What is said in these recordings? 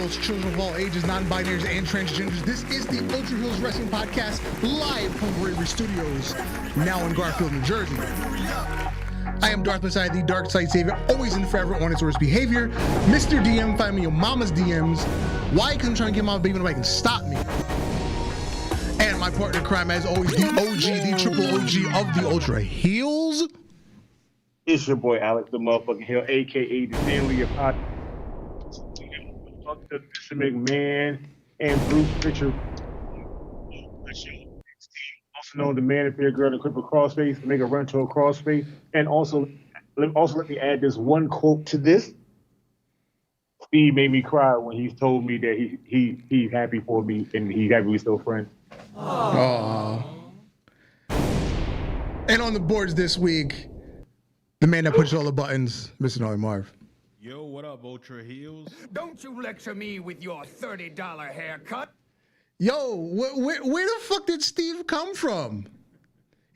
adults, children of all ages, non-binaries, and transgenders. This is the Ultra Heelz Wrestling Podcast, live from Ruby Studios, now in Garfield, New Jersey. I am Darth Messiah, the Dark Side Savior, always and forever on its worst behavior. Mr. DM, find me on Mama's DMs. Why? Because I'm trying to get my baby, nobody can stop me. And my partner in crime, as always, the OG, the triple OG of the Ultra Heelz. It's your boy Alex, the motherfucking Hill, aka the Stanley of Hot. Fuck the Mr. McMahon and Bruce Pritchard. Also known the man appear girl to clip a crossface, to make a run to a crossface, and also let me add this one quote to this. Steve made me cry when he told me that he's happy for me and he's happy we're still friends. Aww. And on the boards this week, the man that pushes all the buttons, Mr. Gnarly Marv. Yo, what up, Ultra Heelz? Don't you lecture me with your $30 haircut. Yo, where the fuck did Steve come from?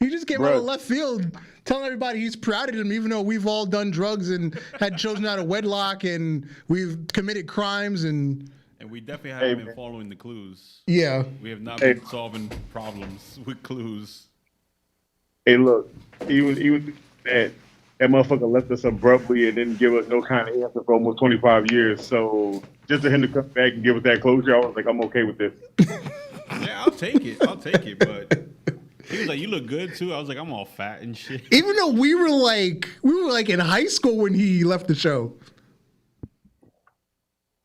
He just came out of left field telling everybody he's proud of him, even though we've all done drugs and had chosen out of wedlock and we've committed crimes and we definitely haven't been following the clues. Yeah. We have not been solving problems with clues. Hey, look, he was that motherfucker left us abruptly and didn't give us no kind of answer for almost 25 years. So just for him to come back and give us that closure, I was like, I'm okay with this. Yeah, I'll take it. But he was like, "You look good too." I was like, "I'm all fat and shit." Even though we were like in high school when he left the show.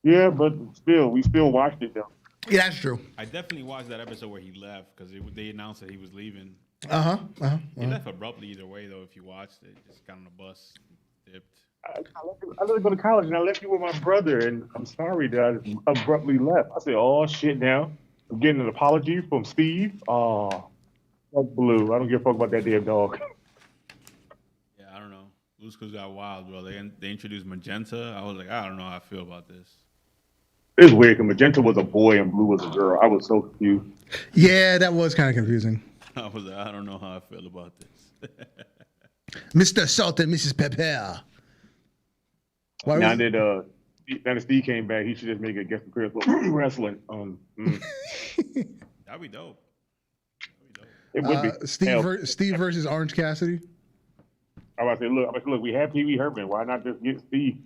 Yeah, but still, we still watched it though. Yeah, that's true. I definitely watched that episode where he left because they announced that he was leaving. He left abruptly either way though. If you watched it, just got on the bus, dipped. I let him go to college and I left you with my brother, and I'm sorry that I abruptly left. I said, "Oh shit!" Now I'm getting an apology from Steve. Oh, fuck Blue. I don't give a fuck about that damn dog. Yeah, I don't know. Blue Schools got wild, bro. They introduced Magenta. I was like, I don't know how I feel about this. It's weird because Magenta was a boy and Blue was a girl. I was so confused. Yeah, that was kind of confusing. I was like, I don't know how I feel about this. Mr. Salt and Mrs. Pepper. Now that Steve came back, he should just make a guest appearance with wrestling. That'd be dope. It would be. Steve versus Orange Cassidy. I was say, look, we have Pee Wee Herman. Why not just get Steve?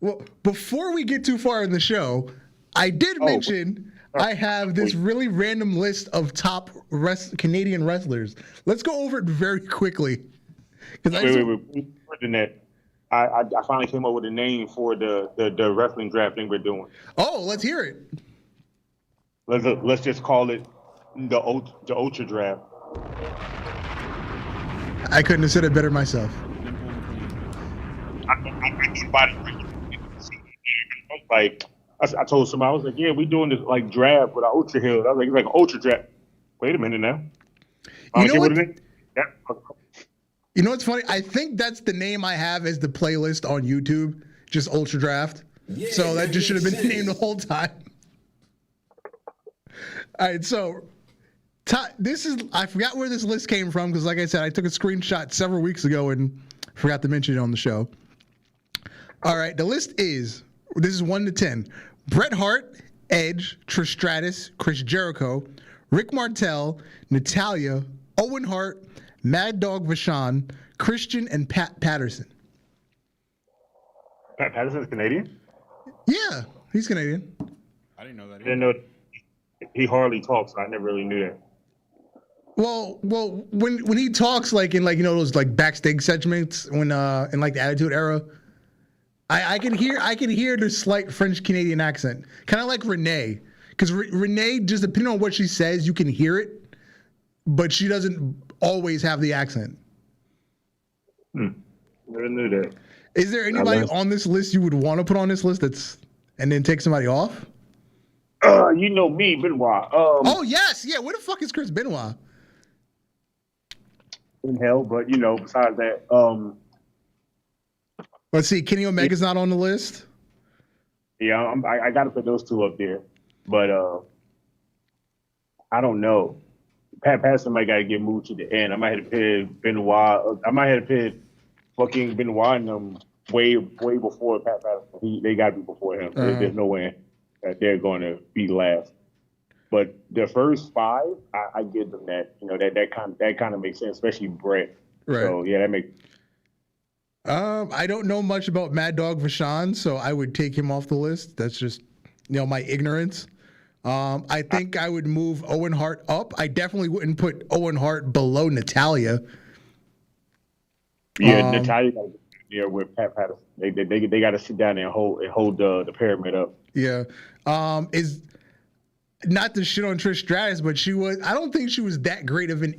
Well, before we get too far in the show, I did mention I have this really random list of top Canadian wrestlers. Let's go over it very quickly. Wait. I finally came up with a name for the wrestling draft thing we're doing. Oh, let's hear it. Let's just call it the Ultra draft. I couldn't have said it better myself. I told somebody, I was like, yeah, we doing this like draft with our Ultra Heelz. I was like, it's like an Ultra draft. Wait a minute now. You know what? You know what's funny? I think that's the name I have as the playlist on YouTube, just Ultra Draft. Yeah, so that just should have been the name the whole time. All right, so I forgot where this list came from because, like I said, I took a screenshot several weeks ago and forgot to mention it on the show. All right, the list is, this is 1 to 10. Bret Hart, Edge, Trish Stratus, Chris Jericho, Rick Martel, Natalya, Owen Hart, Mad Dog Vachon, Christian, and Pat Patterson. Pat Patterson's Canadian? Yeah, he's Canadian. I didn't know that. I didn't know he hardly talks. So I never really knew that. Well, when he talks like in those backstage segments when in the Attitude Era, I can hear the slight French Canadian accent, kind of like Renee, because Renee, just depending on what she says, you can hear it, but she doesn't always have the accent. Never knew that. Is there anybody on this list you would want to put on this list and then take somebody off? You know me, Benoit. Oh yes, yeah. Where the fuck is Chris Benoit? In hell, but besides that, let's see. Kenny Omega's not on the list. Yeah, I got to put those two up there, but I don't know. Pat Patterson might got to get moved to the end. I might have to put Benoit. I might have to put fucking been watching them way before Pat Patterson. They got to be before him. There's no way that they're going to be last. But the first five, I give them that. You know, that kind of makes sense, especially Brett. Right. So yeah, that makes. I don't know much about Mad Dog Vachon, so I would take him off the list. That's just, my ignorance. I think I would move Owen Hart up. I definitely wouldn't put Owen Hart below Natalia. Yeah, Natalia got to be there with Pat Patterson. They got to sit down there and hold the pyramid up. Yeah. Is not to shit on Trish Stratus, but I don't think she was that great of an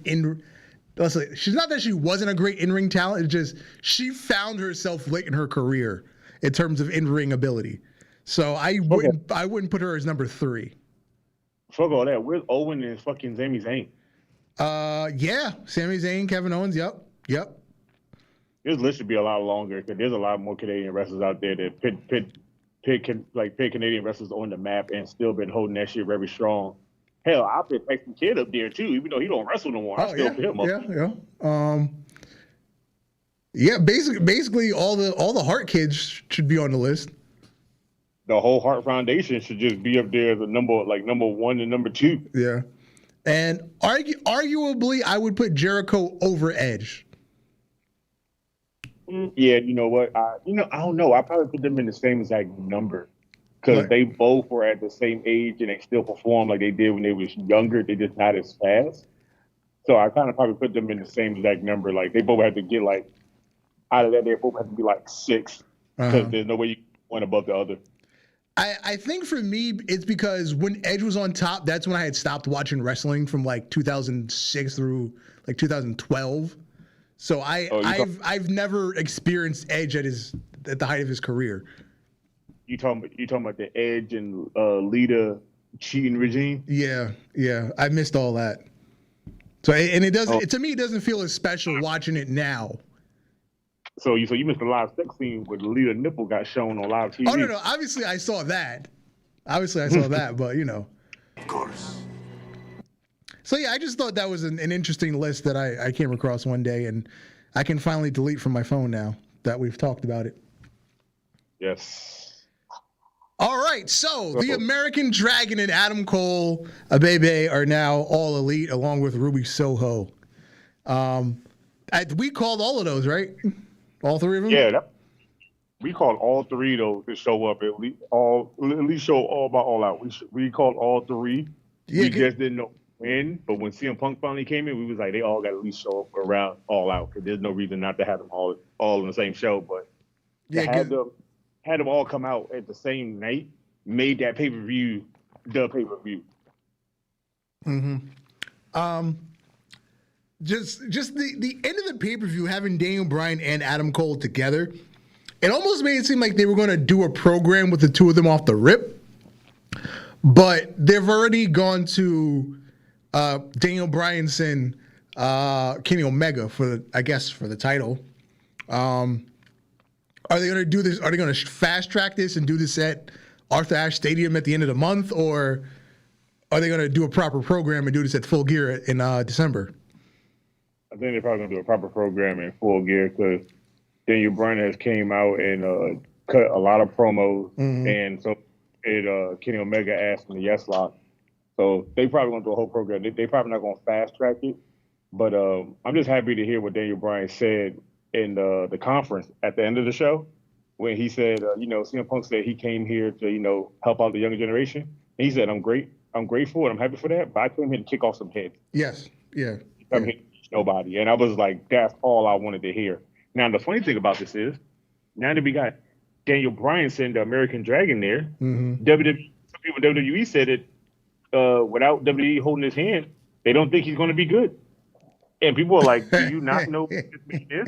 she's not that she wasn't a great in-ring talent. It's just she found herself late in her career in terms of in-ring ability. So I wouldn't put her as number 3. Fuck all that. Where's Owen and fucking Sami Zayn? Yeah, Sami Zayn, Kevin Owens. Yep. This list should be a lot longer because there's a lot more Canadian wrestlers out there that put Canadian wrestlers on the map and still been holding that shit very strong. Hell, I put Tyson Kidd up there too, even though he don't wrestle no more. I still put him up. Yeah. Basically, all the Hart kids should be on the list. The whole Hart Foundation should just be up there as a number 1 and number 2. Yeah, and arguably, I would put Jericho over Edge. Yeah, you know what? I don't know. I probably put them in the same exact number because they both were at the same age and they still perform like they did when they was younger. They're just not as fast. So I kind of probably put them in the same exact number. Like they both had to get out of that. They both had to be 6 because there's no way you one above the other. I think for me, it's because when Edge was on top, that's when I had stopped watching wrestling from 2006 through 2012. So I've never experienced Edge at the height of his career. You talking about the Edge and Lita cheating regime? Yeah, I missed all that. So and it doesn't to me it doesn't feel as special watching it now. So you missed the live sex scene where the Lita nipple got shown on live TV. Oh no, obviously I saw that. But Of course. So yeah, I just thought that was an interesting list that I came across one day, and I can finally delete from my phone now that we've talked about it. Yes. All right, so the American Dragon and Adam Cole, Abebe, are now all elite along with Ruby Soho. We called all of those, right? All 3 of them? Yeah, we called all 3 of those to show up at least show all about all out. We called all 3. Yeah, we just didn't know when, but when CM Punk finally came in, we was like, they all got to at least show up around all out because there's no reason not to have them all in the same show. But had them all come out at the same night, made that pay-per-view the pay-per-view. Just the end of the pay-per-view, having Daniel Bryan and Adam Cole together, it almost made it seem like they were going to do a program with the 2 of them off the rip. But they've already gone to Daniel Bryanson, Kenny Omega for the title. Are they going to do this? Are they going to fast track this and do this at Arthur Ashe Stadium at the end of the month, or are they going to do a proper program and do this at Full Gear in December? I think they're probably going to do a proper program in Full Gear because Daniel Bryan has came out and cut a lot of promos, and so Kenny Omega asked him the yes lock. So they probably going to do a whole program. They probably not going to fast track it, but I'm just happy to hear what Daniel Bryan said in the conference at the end of the show when he said, CM Punk said he came here to, help out the younger generation. And he said, I'm grateful and I'm happy for that, but I came here to kick off some heads. Yes. Yeah. I'm here to teach nobody. And I was like, that's all I wanted to hear. Now, the funny thing about this is, now that we got Daniel Bryan sending the American Dragon there, some people in WWE said it without WWE holding his hand, they don't think he's going to be good. And people are like, do you not know what this man is?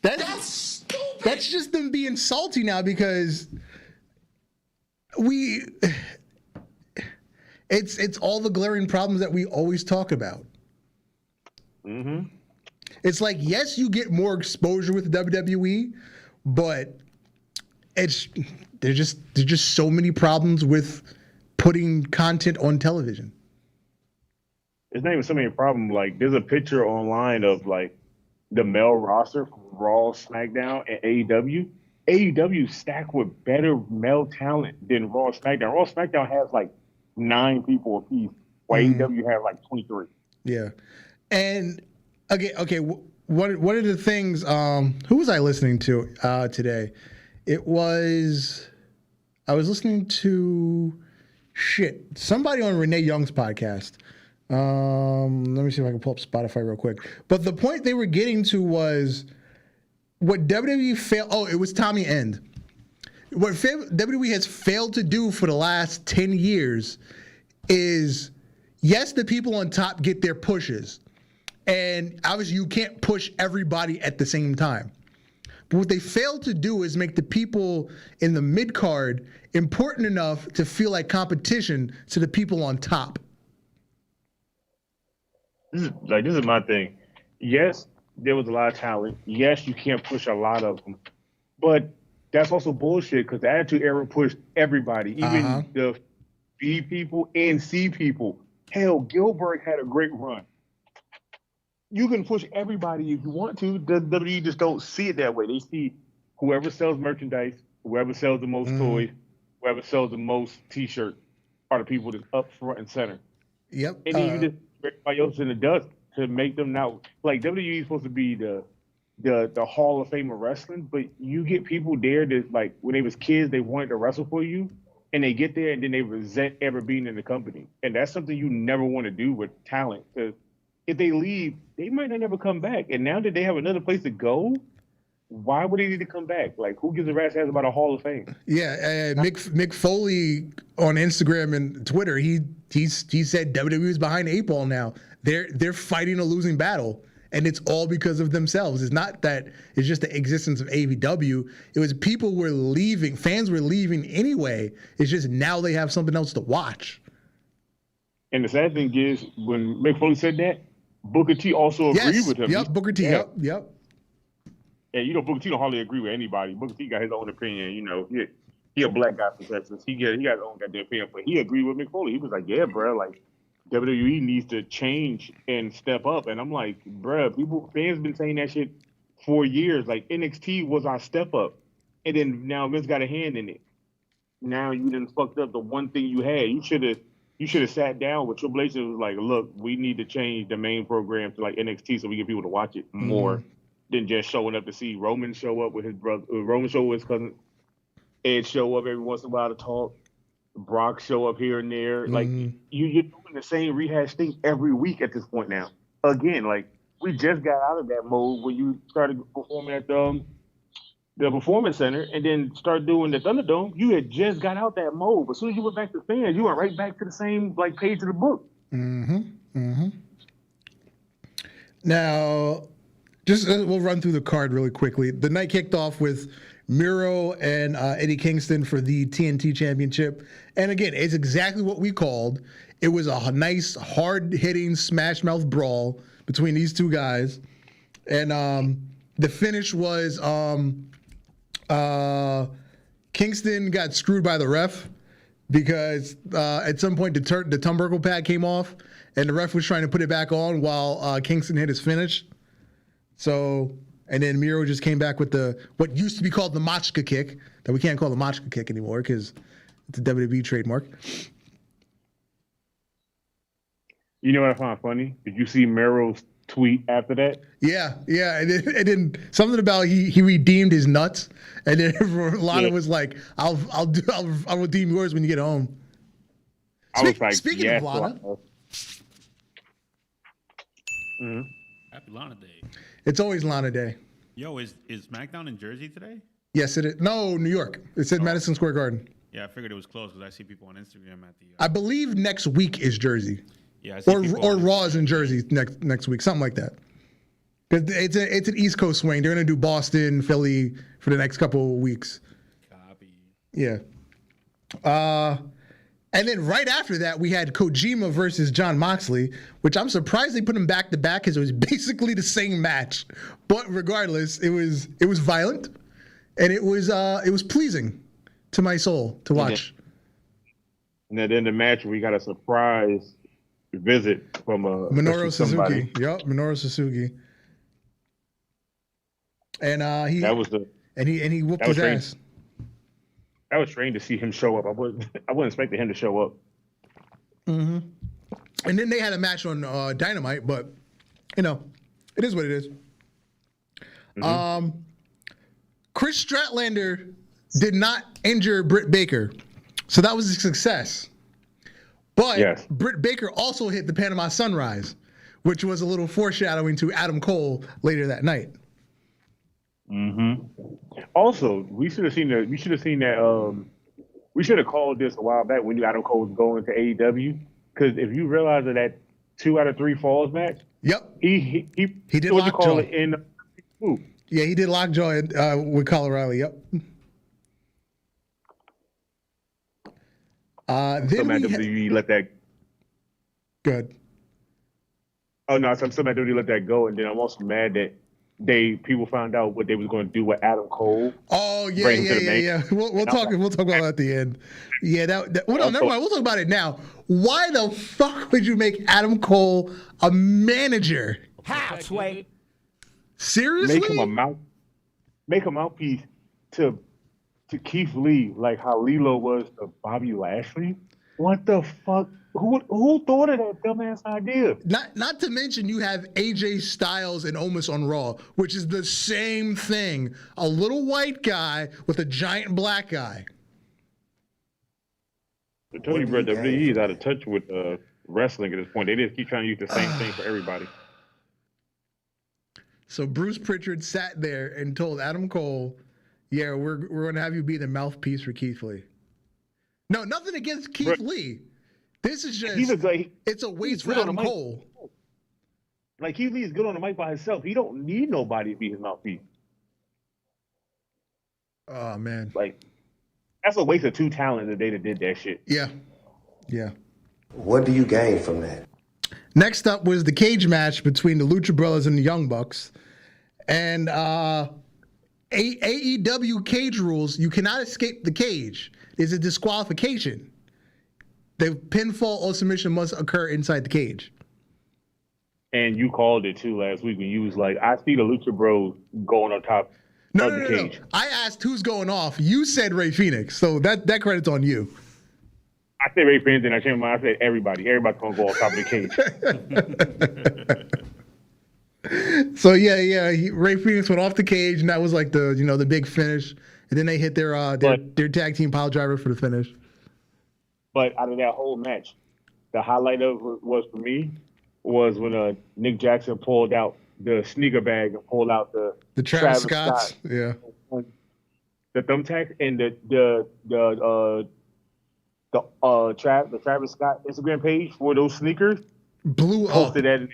That's stupid. That's just them being salty now because it's all the glaring problems that we always talk about. It's like, yes, you get more exposure with WWE, but there's just so many problems with putting content on television. It's not even so many problems. Like, there's a picture online of like the male roster from Raw, SmackDown, and AEW. AEW stacked with better male talent than Raw, SmackDown. Raw, SmackDown has like 9 people apiece, while AEW has like 23. Yeah, and okay. One of the things, who was I listening to today? I was listening to somebody on Renee Young's podcast. Let me see if I can pull up Spotify real quick. But the point they were getting to was what WWE failed. Oh, it was Tommy End. What WWE has failed to do for the last 10 years is, yes, the people on top get their pushes. And obviously you can't push everybody at the same time. But what they failed to do is make the people in the mid-card important enough to feel like competition to the people on top. This is my thing. Yes, there was a lot of talent. Yes, you can't push a lot of them. But that's also bullshit because the Attitude Era pushed everybody, even the B people and C people. Hell, Gilbert had a great run. You can push everybody if you want to. The WWE just don't see it that way. They see whoever sells merchandise, whoever sells the most toys, whoever sells the most T-shirts are the people that's up front and center. Yep. And then you just everybody else in the dust to make them now. Like WWE is supposed to be the Hall of Fame of wrestling, but you get people there that like when they was kids they wanted to wrestle for you, and they get there and then they resent ever being in the company, and that's something you never want to do with talent because if they leave, they might not ever come back. And now that they have another place to go, why would they need to come back? Like, who gives a rat's ass about a Hall of Fame? Yeah, Mick Foley on Instagram and Twitter, he said WWE is behind the 8 ball now. They're fighting a losing battle, and it's all because of themselves. It's not that it's just the existence of AEW. It was people were leaving, fans were leaving anyway. It's just now they have something else to watch. And the sad thing is, when Mick Foley said that, Booker T also agreed with him. Yep, Booker T. Yeah. Yep. And you know, Booker T don't hardly agree with anybody. Booker T got his own opinion. You know, he a black guy from Texas. He got his own goddamn opinion, but he agreed with Mick Foley. He was like, "Yeah, bro, like WWE needs to change and step up." And I'm like, "Bro, fans been saying that shit for years. Like NXT was our step up, and then now Vince got a hand in it. Now you done fucked up the one thing you had. You should have sat down with Triple H and was like, look, we need to change the main program to like NXT so we get people to watch it more than just showing up to see Roman show up with his brother, Roman show up with his cousin, Ed show up every once in a while to talk, Brock show up here and there. Like you're doing the same rehash thing every week at this point now. Again, like we just got out of that mode when you started performing at the Performance Center and then start doing the Thunderdome. You had just got out that mode. But as soon as you went back to fans, you went right back to the same like page of the book. Now, we'll run through the card really quickly. The night kicked off with Miro and Eddie Kingston for the TNT Championship. And again, it's exactly what we called. It was a nice, hard-hitting, smash-mouth brawl between these two guys. And the finish was Kingston got screwed by the ref because at some point the turnbuckle pad came off and the ref was trying to put it back on while Kingston hit his finish. So, and then Miro just came back with what used to be called the Machka kick that we can't call the Machka kick anymore because it's a WWE trademark. You know what I find funny? Did you see Miro's tweet after that? Yeah. And then something about he redeemed his nuts, and then Lana was like, "I'll redeem yours when you get home." I was like, speaking of Lana, Happy Lana Day. it's always Lana Day. Yo, is SmackDown in Jersey today? Yes, it is. No, New York. It said Madison Square Garden. Yeah, I figured it was close because I see people on Instagram at the. I believe next week is Jersey. Yeah, I see or Raw is in Jersey next week, something like that. Because it's an East Coast swing. They're gonna do Boston, Philly for the next couple of weeks. Copy. Yeah. And then right after that, we had Kojima versus Jon Moxley, which I'm surprised they put them back to back because it was basically the same match. But regardless, it was violent, and it was pleasing to my soul to watch. And then in the match, we got a surprise visit from Minoru Suzuki. Yep, Minoru Suzuki. and he whooped his ass. I was trained to see him show up. I wasn't expecting him to show up. Mm-hmm. And then they had a match on Dynamite, but it is what it is. Mm-hmm. Chris Statlander did not injure Britt Baker, so that was a success. But yes. Britt Baker also hit the Panama Sunrise, which was a little foreshadowing to Adam Cole later that night. Mm-hmm. Also, we should have seen that. We should have called this a while back when you Adam Cole was going to AEW. Because if you realize that 2 out of 3 falls match, yep, he did lockjaw in. Yeah, he did lockjaw with Kyle O'Reilly. Yep. Then WWE let that. Good. Oh no, I'm so mad WWE let that go, and then I'm also mad that people found out what they was going to do with Adam Cole. Oh yeah. We'll talk about that at the end. Yeah, well, no, never mind. We'll talk about it now. Why the fuck would you make Adam Cole a manager? How, Sway? Seriously? Make a mouthpiece to Keith Lee, like how Lilo was to Bobby Lashley. What the fuck? Who thought of that dumbass idea? Not to mention you have AJ Styles and Omos on Raw, which is the same thing. A little white guy with a giant black guy. I told you, bro, WWE is out of touch with wrestling at this point. They just keep trying to use the same thing for everybody. So Bruce Pritchard sat there and told Adam Cole, yeah, we're going to have you be the mouthpiece for Keith Lee. No, nothing against Keith Lee. This is just, it's a waste for Adam Cole. Like, Keith Lee is good on the mic by himself. He don't need nobody to be his mouthpiece. Oh, man. Like, that's a waste of 2 talent the day that did that shit. Yeah. What do you gain from that? Next up was the cage match between the Lucha Brothers and the Young Bucks. And AEW cage rules, you cannot escape the cage. There's a disqualification. The pinfall or submission must occur inside the cage. And you called it too last week when you was like, I see the Lucha Bros going on top of the cage. No. I asked who's going off. You said Rey Fenix, so that credit's on you. I said Rey Fenix, and I changed my mind. I said everybody. Everybody's going to go on top of the cage. So, Rey Fenix went off the cage, and that was like the big finish. And then they hit their tag team pile driver for the finish. But out of that whole match, the highlight of it was for me was when Nick Jackson pulled out the sneaker bag and pulled out the Travis Scott. Yeah. The thumbtack and the Travis Scott Instagram page for those sneakers blew up. Posted that.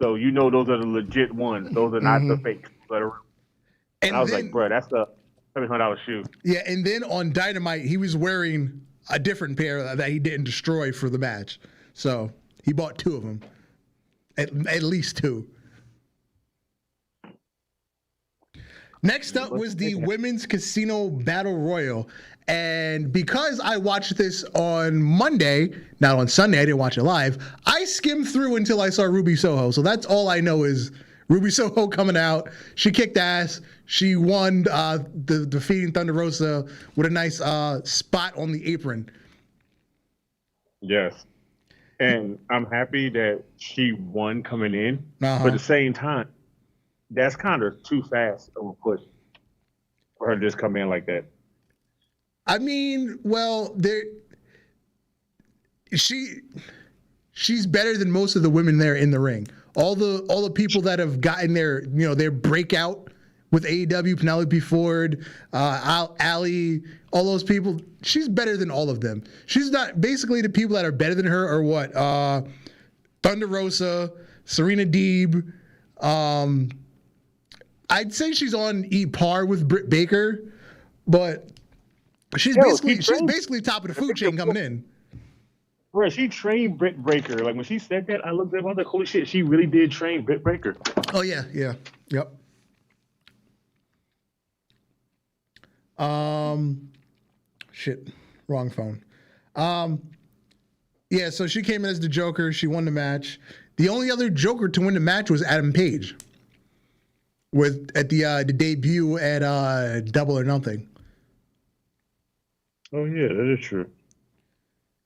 So those are the legit ones. Those are not the fakes. And I was like, bro, that's the $700 shoe. Yeah, and then on Dynamite, he was wearing a different pair that he didn't destroy for the match. So he bought 2 of them, at least 2. Next up was the Women's Casino Battle Royal. And because I watched this on Monday, not on Sunday, I didn't watch it live, I skimmed through until I saw Ruby Soho. So that's all I know is Ruby Soho coming out. She kicked ass. She won defeating Thunder Rosa with a nice spot on the apron. Yes. And I'm happy that she won coming in. But at the same time, that's kind of too fast of a push for her to just come in like that. I mean, well, she's better than most of the women there in the ring. All the people that have gotten their breakout with AEW, Penelope Ford, Allie, all those people, she's better than all of them. She's not, basically the people that are better than her are what? Thunder Rosa, Serena Deeb. I'd say she's on par with Britt Baker, but she's basically top of the food chain coming in. Bro, she trained Britt Baker. Like when she said that, I looked at her, I was like, holy shit, she really did train Britt Baker. Oh yeah, yep. Shit, wrong phone. Yeah, so she came in as the Joker. She won the match. The only other Joker to win the match was Adam Page. at the debut at Double or Nothing. Oh yeah, that is true.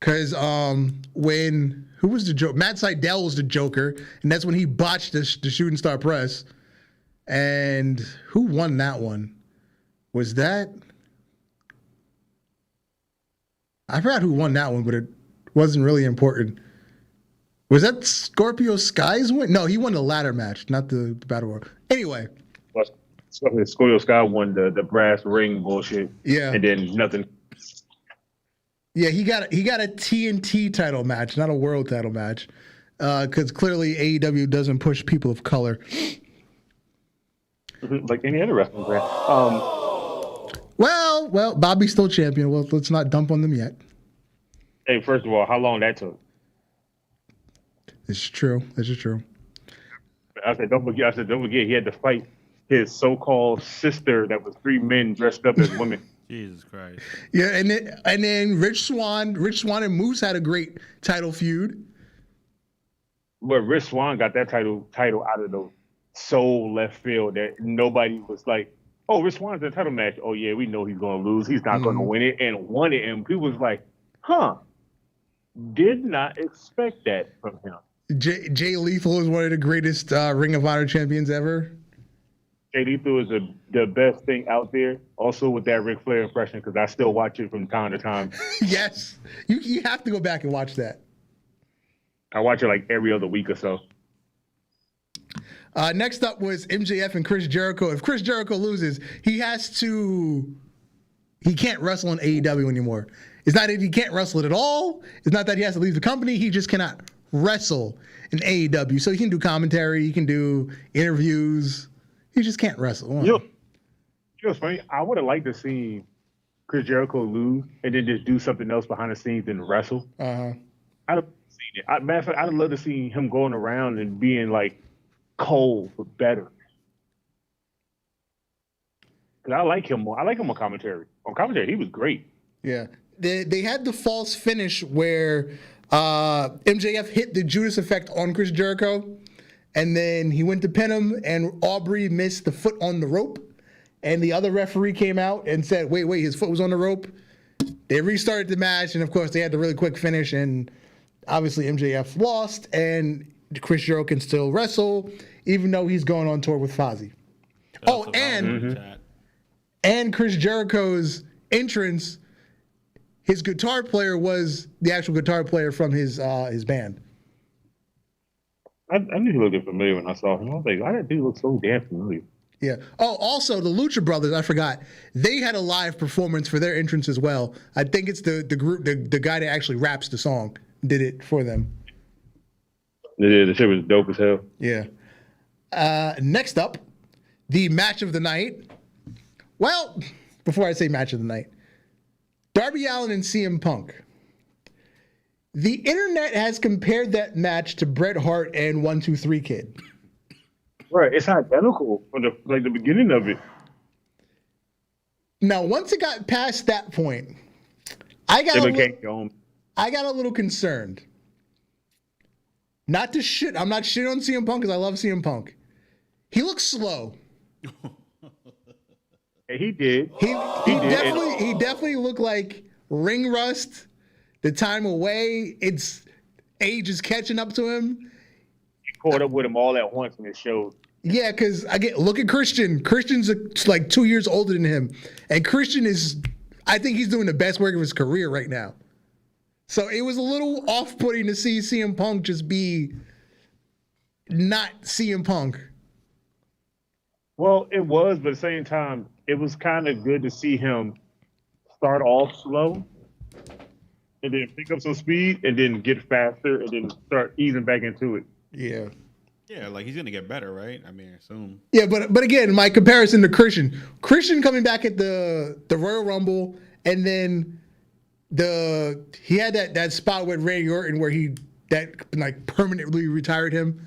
Because who was the Joker? Matt Sydal was the Joker, and that's when he botched the Shooting Star Press. And who won that one? Was that? I forgot who won that one, but it wasn't really important. Was that Scorpio Sky's win? No, he won the ladder match, not the Battle Royal. Anyway. Scorpio Sky won the brass ring bullshit. Yeah. And then nothing. Yeah, he got a TNT title match, not a world title match, because clearly AEW doesn't push people of color. Like any other wrestling brand. Well, Bobby's still champion. Well, let's not dump on them yet. Hey, first of all, how long that took? This is true. I said, don't forget. He had to fight his so-called sister that was 3 men dressed up as women. Jesus Christ. Yeah, and then Rich Swann and Moose had a great title feud. But Rich Swann got that title out of the soul left field that nobody was like, oh, Rich Swann's in a title match. Oh yeah, we know he's gonna lose. He's not gonna win it, and won it. And people was like, huh, did not expect that from him. Jay Lethal is one of the greatest Ring of Honor champions ever. Jay Lethal is the best thing out there. Also with that Ric Flair impression, because I still watch it from time to time. Yes, you have to go back and watch that. I watch it like every other week or so. Next up was MJF and Chris Jericho. If Chris Jericho loses, he can't wrestle in AEW anymore. It's not that he can't wrestle it at all. It's not that he has to leave the company. He just cannot wrestle in AEW. So he can do commentary. He can do interviews. He just can't wrestle. You know what's funny? I would have liked to see Chris Jericho lose and then just do something else behind the scenes and wrestle. Uh-huh. I'd have seen it. Matter of fact, I'd love to see him going around and being like Cole, but better. Because I like him more. I like him on commentary. On commentary, he was great. Yeah. They had the false finish where MJF hit the Judas effect on Chris Jericho, and then he went to pin him, and Aubrey missed the foot on the rope, and the other referee came out and said, wait, his foot was on the rope. They restarted the match, and of course they had the really quick finish, and obviously MJF lost, and Chris Jericho can still wrestle, even though he's going on tour with Fozzy. Oh, and Chris Jericho's entrance, his guitar player was the actual guitar player from his band. I knew he looked familiar when I saw him. I was like, why did he look so damn familiar? Yeah. Oh, also the Lucha Brothers, I forgot. They had a live performance for their entrance as well. I think it's the group, the guy that actually raps the song did it for them. Yeah, the shit was dope as hell. Yeah. Next up, the match of the night. Well, before I say match of the night, Darby Allin and CM Punk. The internet has compared that match to Bret Hart and 1-2-3 Kid. Right, it's identical from the beginning of it. Now, once it got past that point, I got a little concerned. Not to shit. I'm not shitting on CM Punk because I love CM Punk. He looks slow. He did. He definitely looked like ring rust. The time away, age is catching up to him. He caught up with him all at once in his show. Yeah, because look at Christian. Christian's like 2 years older than him, and Christian I think he's doing the best work of his career right now. So it was a little off-putting to see CM Punk just be not CM Punk. Well, it was, but at the same time, it was kind of good to see him start off slow and then pick up some speed and then get faster and then start easing back into it. Yeah. Yeah, like he's gonna get better, right? I mean, I assume. Yeah, but again, my comparison to Christian coming back at the Royal Rumble, and then he had that spot with Randy Orton where he permanently retired him,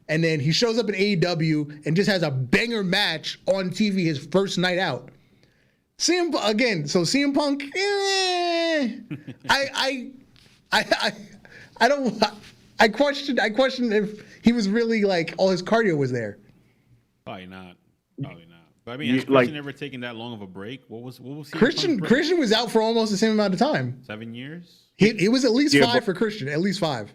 and then he shows up in AEW and just has a banger match on TV his first night out. CM Punk. I question if he was really like all his cardio was there. Probably not. Probably not. But I mean, has Christian ever taken that long of a break? What was Christian? Christian was out for almost the same amount of time. 7 years. It was at least 5 for Christian. At least 5.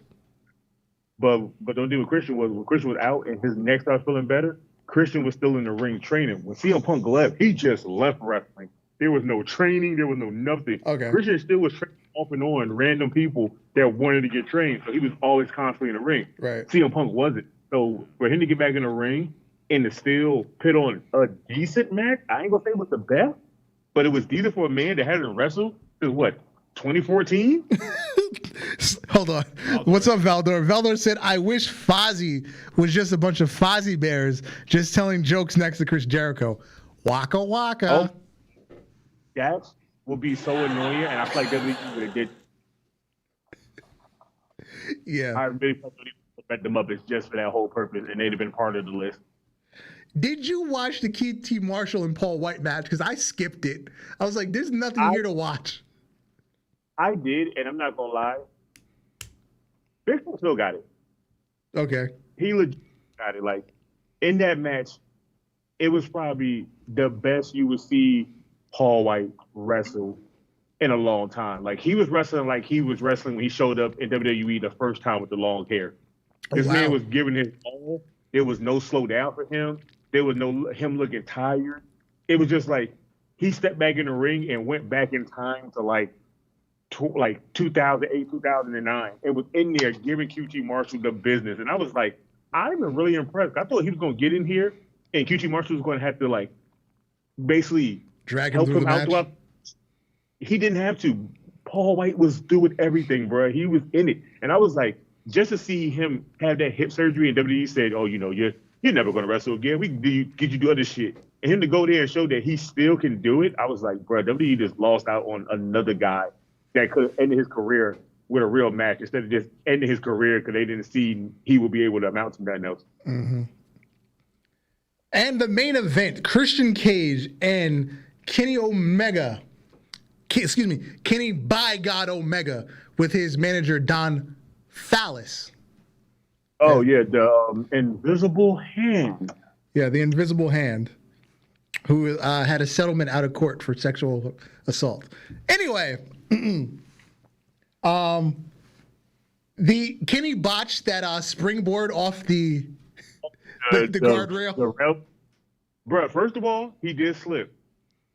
But don't do what Christian was. When Christian was out and his neck started feeling better, Christian was still in the ring training. When CM Punk left, he just left wrestling. There was no training. There was no nothing. Okay. Christian still was training off and on random people that wanted to get trained. So he was always constantly in the ring. Right. CM Punk wasn't. So for him to get back in the ring and to still put on a decent match, I ain't going to say it was the best, but it was decent for a man that hadn't wrestled since what, 2014? Hold on. What's up, Valdor? Valdor said, I wish Fozzy was just a bunch of Fozzy Bears just telling jokes next to Chris Jericho. Waka waka. Oh, that will be so annoying, and I feel like WWE would have did. Yeah. I really bet them up as just for that whole purpose, and they'd have been part of the list. Did you watch the QT Marshall and Paul White match? Because I skipped it. I was like, there's nothing here to watch. I did, and I'm not going to lie. Big Foot still got it. Okay. He legit got it. Like, in that match, it was probably the best you would see Paul White wrestle in a long time. Like, he was wrestling like he was wrestling when he showed up in WWE the first time with the long hair. This man was giving his all. There was no slow down for him. There was no him looking tired. It was just like he stepped back in the ring and went back in time to like 2008, 2009. It was in there giving QT Marshall the business. And I was like, I'm really impressed. I thought he was going to get in here and QT Marshall was going to have to like basically drag him through the match. He didn't have to. Paul White was doing everything, bro. He was in it. And I was like, just to see him have that hip surgery and WWE said, oh, you know, you're never going to wrestle again. We can get you do other shit. And him to go there and show that he still can do it, I was like, bro, WWE just lost out on another guy that could have ended his career with a real match instead of just ending his career because they didn't see he would be able to amount to nothing else. Mm-hmm. And the main event, Christian Cage and Kenny by God Omega with his manager Don Fallis. Oh, yeah, the Invisible Hand. Yeah, the Invisible Hand, who had a settlement out of court for sexual assault. Anyway, the Kenny botched that springboard off the guardrail. Bro, first of all, he did slip,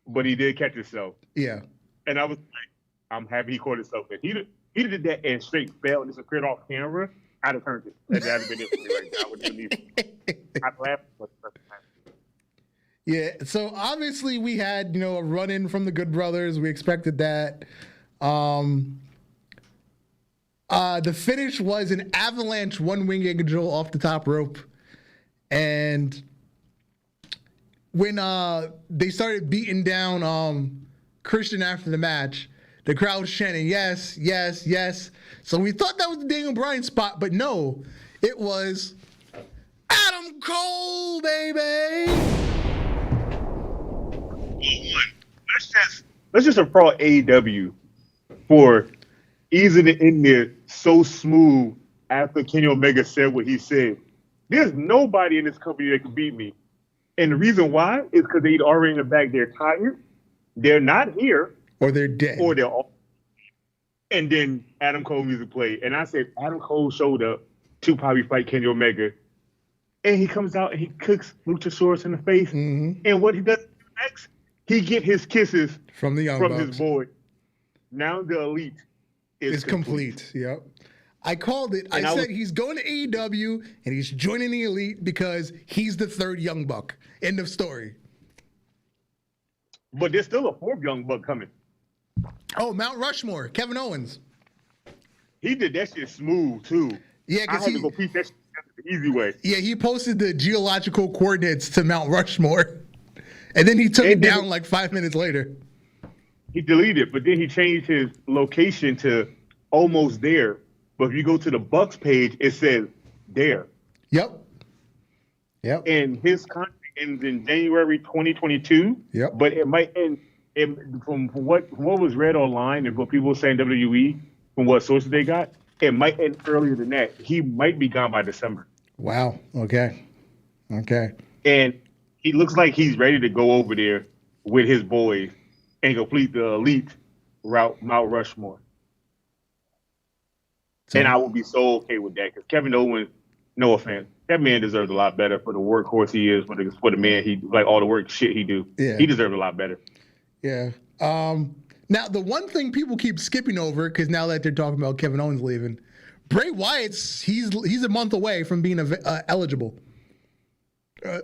but he did catch himself. Yeah. And I was like, I'm happy he caught himself. If he did that and straight fell and disappeared off camera, I'd have turned it. That'd have been it for me right now. I wouldn't believe it. I'd laugh. Yeah, so obviously we had, a run-in from the Good Brothers. We expected that. The finish was an avalanche one-wing angel off the top rope. And when they started beating down Christian after the match, the crowd was chanting, yes, yes, yes. So we thought that was the Daniel Bryan spot, but no, it was Adam Cole, baby. Let's just applaud AEW for easing it in there so smooth after Kenny Omega said what he said. There's nobody in this company that can beat me. And the reason why is because they'd already in the back. They're tired. They're not here. Or they're dead. Or they're all. And then Adam Cole music played. And I said, Adam Cole showed up to probably fight Kenny Omega. And he comes out and he cooks Luchasaurus in the face. Mm-hmm. And what he does next, he get his kisses from the Young Bucks. His boy. Now the Elite is complete. Yep. I called it. I said he's going to AEW and he's joining the Elite because he's the third Young Buck. End of story. But there's still a fourth Young Buck coming. Oh, Mount Rushmore, Kevin Owens. He did that shit smooth too. Yeah, I had to go piece that shit the easy way. Yeah, he posted the geological coordinates to Mount Rushmore, and then he took it down like 5 minutes later. He deleted it, but then he changed his location to almost there. But if you go to the Bucks page, it says there. Yep. And his contract ends in January 2022. Yep. But it might end. From what was read online and what people were saying WWE, from what sources they got, it might end earlier than that. He might be gone by December. Wow. Okay. And he looks like he's ready to go over there with his boys and complete the elite route, Mount Rushmore. And I would be so okay with that because Kevin Owens, no offense, that man deserves a lot better for the workhorse he is, for the man he like all the work shit he do. Yeah. He deserves a lot better. Yeah. Now the one thing people keep skipping over because now that they're talking about Kevin Owens leaving, Bray Wyatt's he's a month away from being eligible.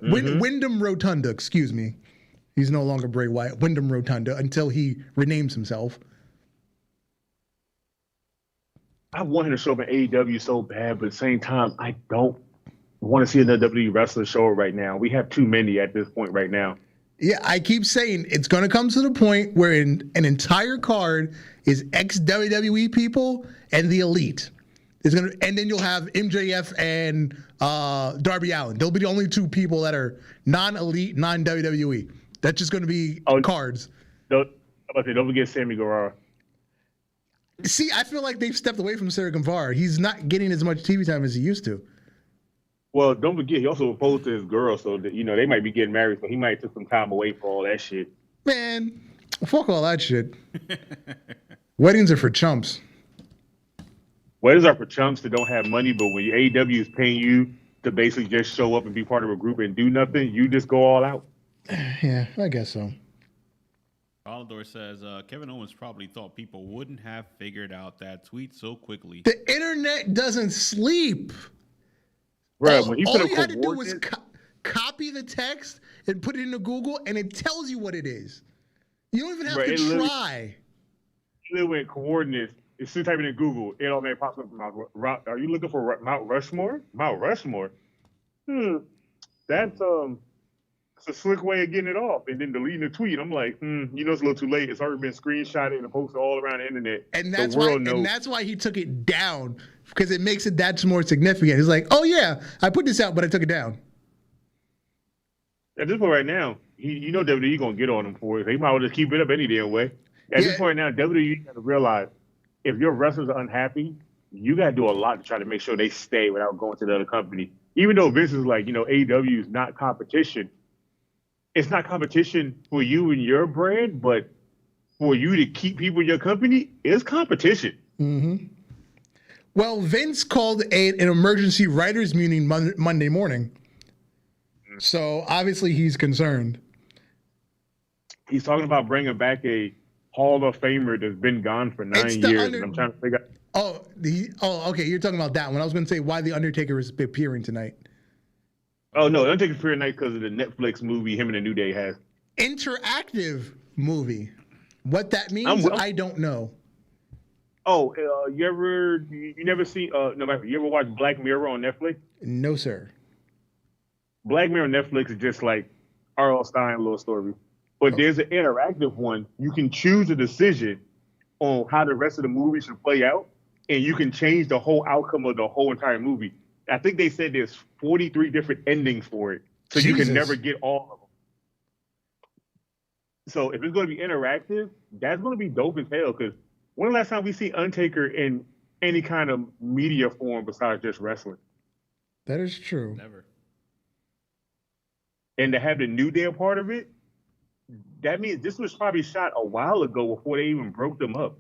Wyndham Rotunda, excuse me. He's no longer Bray Wyatt. Wyndham Rotunda until he renames himself. I want him to show up in AEW so bad, but at the same time, I don't want to see another WWE wrestler show up right now. We have too many at this point right now. Yeah, I keep saying it's going to come to the point where an entire card is ex-WWE people and the Elite. And then you'll have MJF and Darby Allin. They'll be the only two people that are non-Elite, non-WWE. That's just going to be cards. Don't forget Sammy Guevara. See, I feel like they've stepped away from Sammy Guevara. He's not getting as much TV time as he used to. Well, don't forget, he also proposed to his girl, so that, they might be getting married, so he might take some time away for all that shit. Man, fuck all that shit. Weddings are for chumps. Weddings are for chumps that don't have money, but when AEW is paying you to basically just show up and be part of a group and do nothing, you just go all out. Yeah, I guess so. Alador says, Kevin Owens probably thought people wouldn't have figured out that tweet so quickly. The internet doesn't sleep. Right, when all you had to do was copy the text and put it into Google, and it tells you what it is. You don't even have to try. It went coordinates. As soon as you type it in Google, it automatically pops up. Are you looking for Mount Rushmore? Mount Rushmore? That's it's a slick way of getting it off, and then deleting the tweet. I'm like, it's a little too late. It's already been screenshotted and posted all around the internet. And that's why he took it down, because it makes it that more significant. He's like, oh yeah, I put this out, but I took it down. At this point right now, WWE gonna get on him for it. They might as well just keep it up any damn way. At this point now, WWE got to realize if your wrestlers are unhappy, you got to do a lot to try to make sure they stay without going to the other company. Even though Vince is like, AEW is not competition. It's not competition for you and your brand, but for you to keep people in your company, it's competition. Mm-hmm. Well, Vince called an emergency writers meeting Monday morning. So obviously he's concerned. He's talking about bringing back a Hall of Famer that's been gone for 9 years. And I'm trying to figure out. Okay. You're talking about that one. I was going to say why the Undertaker is appearing tonight. Oh, no. Undertaker's appearing tonight because of the Netflix movie him and the New Day has. Interactive movie. What that means, I don't know. Oh, you never seen, you ever watch Black Mirror on Netflix? No, sir. Black Mirror on Netflix is just like R.L. Stine little story. But there's an interactive one. You can choose a decision on how the rest of the movie should play out, and you can change the whole outcome of the whole entire movie. I think they said there's 43 different endings for it, so you can never get all of them. So if it's going to be interactive, that's going to be dope as hell, because when the last time we see Undertaker in any kind of media form besides just wrestling? That is true. Never. And to have the New Day a part of it, that means this was probably shot a while ago before they even broke them up.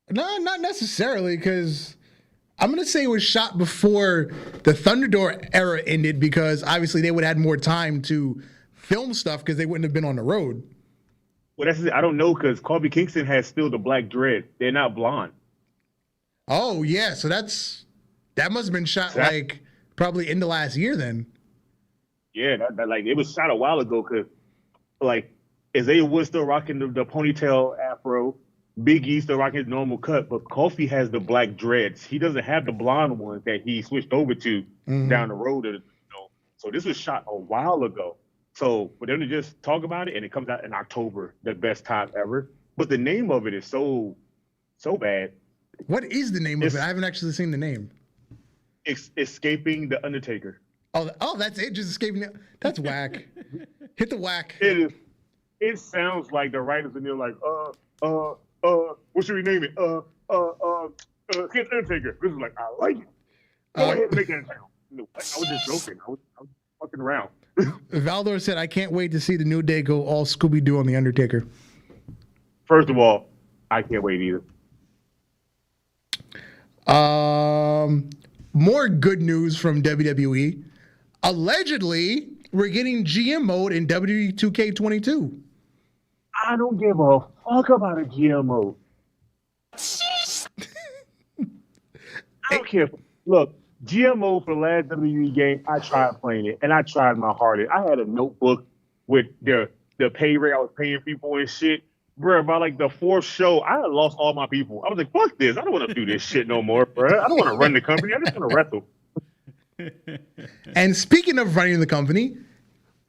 No, not necessarily, because I'm going to say it was shot before the Thunderdome era ended, because obviously they would have had more time to film stuff because they wouldn't have been on the road. Well, that's it. I don't know, because Kofi Kingston has still the black dread. They're not blonde. Oh, yeah. So that must have been shot probably in the last year then. Yeah, it was shot a while ago, because Isaiah Wood still rocking the ponytail afro. Big E still rocking his normal cut, but Kofi has the black dreads. He doesn't have the blonde ones that he switched over to down the road. So this was shot a while ago. So for them to just talk about it and it comes out in October, the best time ever. But the name of it is so bad. What is the name of it? I haven't actually seen the name. Escaping the Undertaker. Oh, that's it. Just escaping. That's whack. Hit the whack. It is. It sounds like the writers in there like, what should we name it? Hit Undertaker. This is like, I like it. Go ahead and make that sound. I was just joking. I was fucking around. Valdor said, "I can't wait to see the New Day go all Scooby Doo on the Undertaker." First of all, I can't wait either. More good news from WWE. Allegedly, we're getting GM mode in WWE 2K22. I don't give a fuck about a GMO. I don't care. Look, GMO for the last WWE game, I tried playing it, and I tried my hardest. I had a notebook with the pay rate I was paying people and shit. Bro, by like the fourth show, I had lost all my people. I was like, fuck this. I don't want to do this shit no more, bro. I don't want to run the company. I just want to wrestle. And speaking of running the company,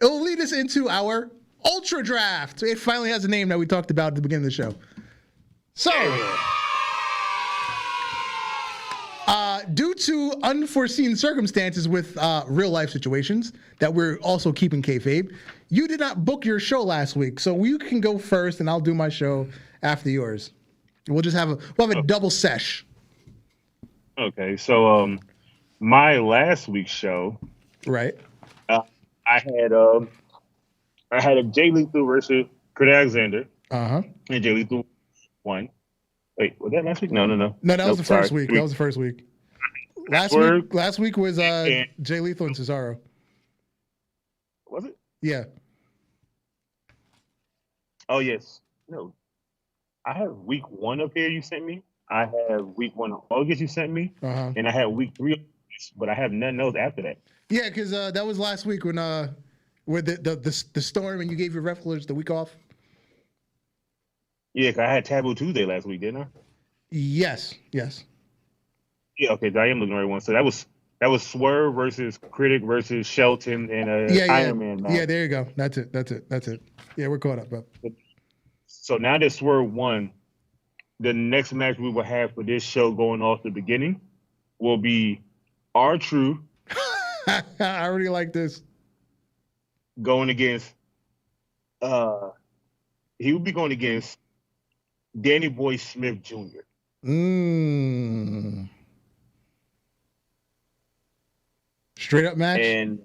it'll lead us into our Ultra Draft. It finally has a name that we talked about at the beginning of the show. So, due to unforeseen circumstances with real life situations that we're also keeping kayfabe, you did not book your show last week, so you can go first, and I'll do my show after yours. We'll just have a double sesh. Okay, so my last week's show, Right. I had a Jay Lethal versus Kurt Alexander. And Jay Lethal won. Wait, was that last week? No. No, that was the first week. That was the first week. Last week was Jay Lethal and Cesaro. Was it? Yeah. Oh yes. No. I have week 1 up here you sent me. I have week 1 of August you sent me. And I had week 3 of August, but I have nothing else after that. Yeah, because that was last week when with the storm and you gave your wrestlers the week off. Yeah, 'cause I had Taboo Tuesday last week, didn't I? Yes. Yeah, okay, I am looking at the right one. So that was Swerve versus Critic versus Shelton and Iron Man match. Yeah, there you go. That's it. Yeah, we're caught up, bro. So now that Swerve won, the next match we will have for this show going off the beginning will be R-Truth. I already like this. Going against he would be going against Danny Boy Smith Jr. Straight up match? And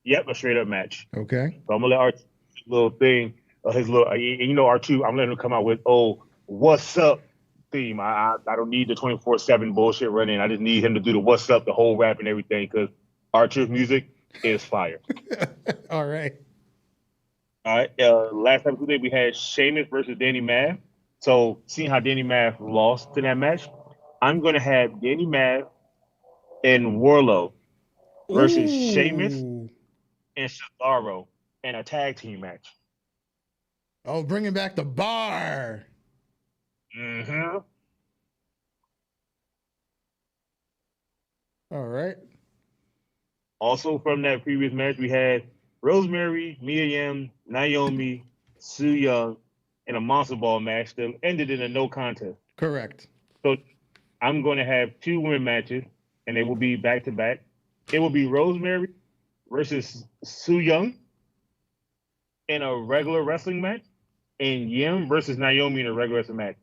yep, a straight up match. Okay. So I'm gonna let R-Truth little thing, his little R2, I'm letting him come out with what's up theme. I don't need the 24/7 bullshit running. I just need him to do the what's up, the whole rap and everything, because R-Truth music is fire. All right. Last time we had Sheamus versus Danny Mav. So seeing how Danny Mav lost to that match, I'm gonna have Danny Mav and Warlow versus Sheamus and Cesaro in a tag team match. Oh, bringing back the bar. All right. Also from that previous match, we had Rosemary, Mia Yim, Naomi, Su Young in a Monster Ball match that ended in a no contest. Correct. So I'm going to have 2 women matches, and they will be back to back. It will be Rosemary versus Su Young in a regular wrestling match, and Yim versus Naomi in a regular wrestling match.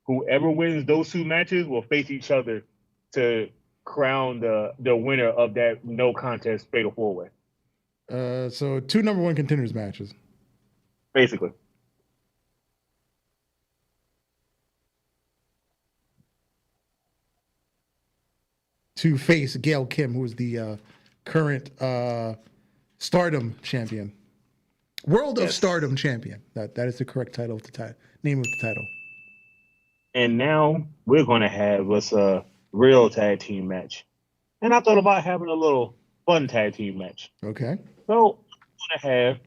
Whoever wins those 2 matches will face each other to crown the winner of that no contest fatal 4-way. So 2 number 1 contenders matches. Basically. To face Gail Kim, who is the current Stardom champion. World of Stardom champion. That is the correct title of the name of the title. And now we're going to have us a real tag team match. And I thought about having a little fun tag team match. Okay. So I'm going to have